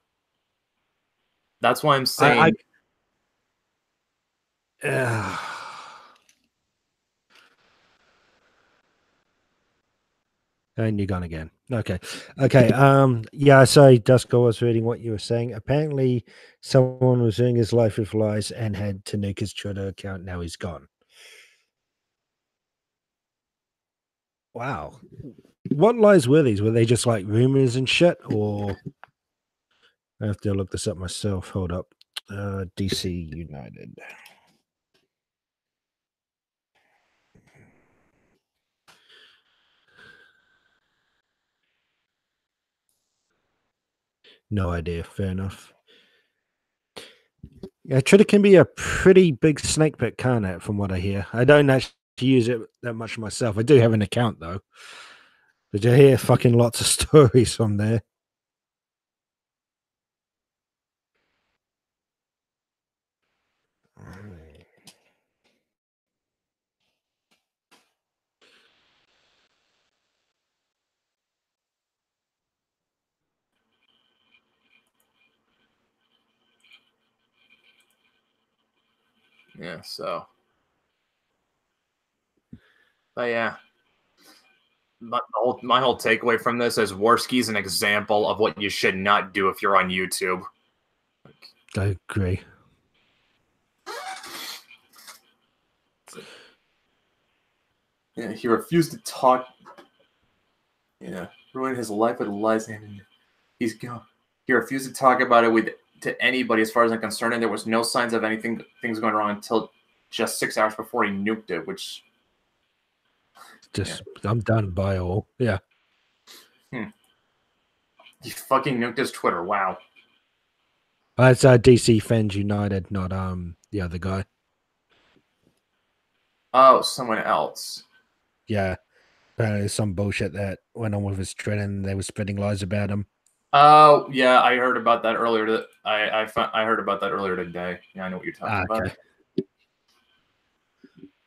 That's why I'm saying... And you're gone again. Okay. Yeah, sorry, Dusk, I was reading what you were saying. Apparently, someone was doing his life with lies and had to nuke his Twitter account. Now he's gone. Wow. What lies were these? Were they just like rumors and shit? Or I have to look this up myself. Hold up. DC United. No idea. Fair enough. Yeah, Twitter can be a pretty big snake pit, can't it? From what I hear, I don't actually to use it that much myself. I do have an account though. But you hear fucking lots of stories from there. Yeah, so. But yeah. My whole takeaway from this is Worski's an example of what you should not do if you're on YouTube. I agree. Yeah, he refused to talk. Yeah, ruin his life with lies, and he's gone. He refused to talk about it to anybody, as far as I'm concerned. And there was no signs of things going wrong until just 6 hours before he nuked it. Which, I'm done by all. Yeah. He fucking nuked his Twitter. Wow. It's DC Fans United, not the other guy. Oh, someone else. Yeah. Apparently some bullshit that went on with his Twitter, and they were spreading lies about him. Oh yeah, I heard about that earlier. I heard about that earlier today. Yeah, I know what you're talking about.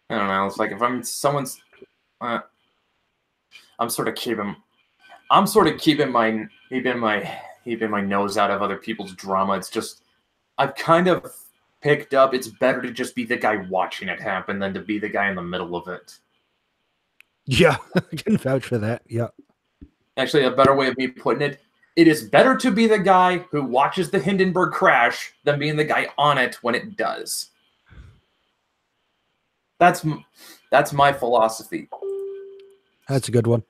I don't know. It's like if I'm someone's, I'm sort of keeping my nose out of other people's drama. It's just I've kind of picked up. It's better to just be the guy watching it happen than to be the guy in the middle of it. Yeah, I can vouch for that. Yeah. Actually, a better way of me putting it. It is better to be the guy who watches the Hindenburg crash than being the guy on it when it does. That's my philosophy. That's a good one.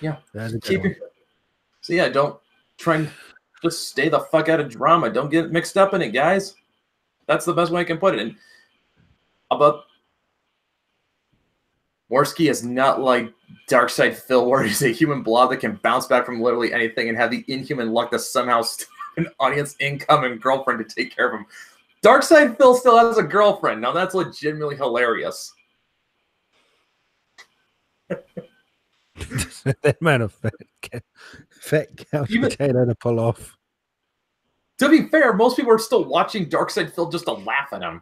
Yeah. That's a good one. So yeah, don't try and just stay the fuck out of drama. Don't get mixed up in it, guys. That's the best way I can put it. And about Worski is not like Darkside Phil, where he's a human blob that can bounce back from literally anything and have the inhuman luck to somehow have an audience income and girlfriend to take care of him. Darkside Phil still has a girlfriend. Now that's legitimately hilarious. That man of fat couch potato to pull off. To be fair, most people are still watching Darkside Phil just to laugh at him.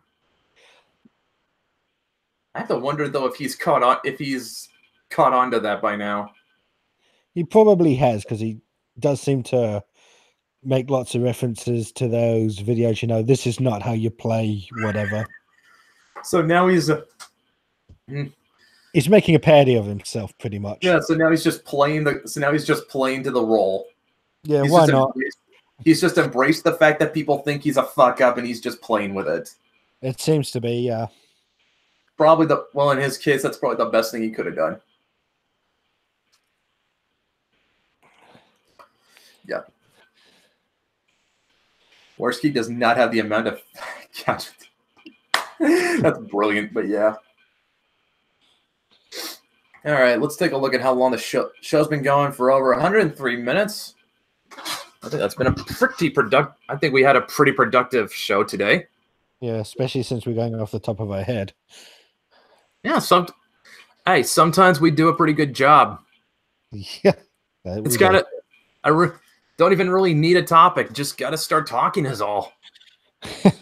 I have to wonder though if he's caught on to that by now. He probably has, because he does seem to make lots of references to those videos. You know, this is not how you play whatever. So now he's making a parody of himself, pretty much. Yeah. So now he's just playing to the role. Yeah. Why not? He's just embraced the fact that people think he's a fuck up, and he's just playing with it. It seems to be, yeah. Probably in his case, that's probably the best thing he could have done. Yeah. Worski does not have the amount of that's brilliant, but yeah. All right, let's take a look at how long the show's been going for over 103 minutes. I think that's been a pretty productive. I think we had a pretty productive show today. Yeah, especially since we're going off the top of our head. Yeah, sometimes we do a pretty good job. Yeah. It's got to. Don't even really need a topic. Just got to start talking is all. You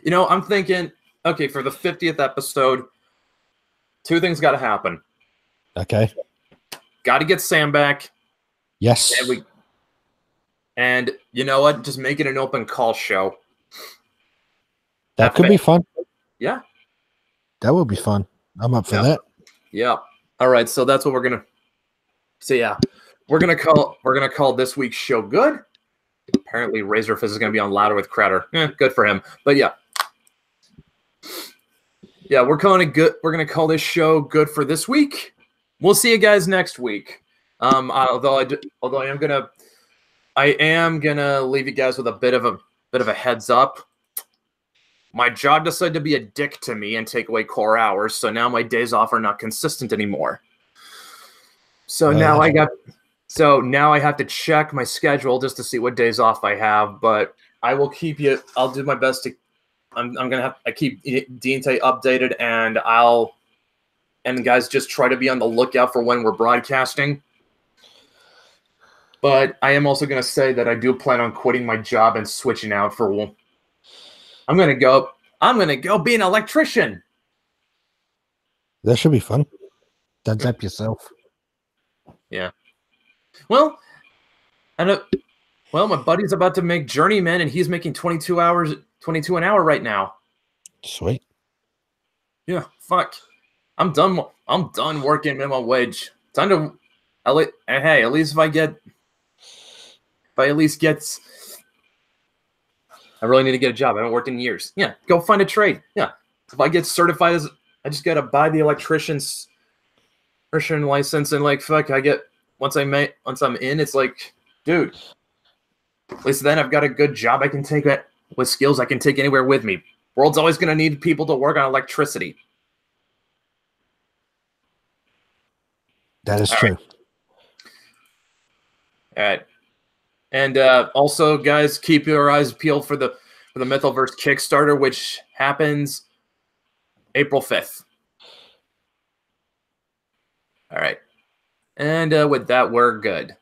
know, I'm thinking, okay, for the 50th episode, two things got to happen. Okay. Got to get Sam back. Yes. And you know what? Just make it an open call show. That could be fun. Yeah. That would be fun. I'm up for that. Yeah. All right. So that's what we're gonna. So yeah, we're gonna call this week's show good. Apparently, Razorfist is gonna be on Louder with Crowder. Good for him. But yeah, we're calling it good. We're gonna call this show good for this week. We'll see you guys next week. Although I am gonna leave you guys with a bit of a heads up. My job decided to be a dick to me and take away core hours, so now my days off are not consistent anymore. So now I have to check my schedule just to see what days off I have, but I will keep you. I'll do my best to I'm gonna I keep Dinte updated, and guys, just try to be on the lookout for when we're broadcasting. But I am also gonna say that I do plan on quitting my job and switching out for one. I'm gonna go be an electrician. That should be fun. Don't zap yourself. Yeah. Well, my buddy's about to make journeyman, and he's making 22 an hour right now. Sweet. Yeah. Fuck. I'm done. I'm done working minimum wage. Time to. Hey, at least if I at least get. I really need to get a job. I haven't worked in years. Yeah, go find a trade. Yeah, if I get certified as, I just gotta buy the electrician license, and like fuck, once I'm in, it's like, dude. At least then I've got a good job I can take it with skills I can take anywhere with me. World's always gonna need people to work on electricity. That is true. All right. And also, guys, keep your eyes peeled for the Mythoverse Kickstarter, which happens April 5th. All right. And with that, we're good.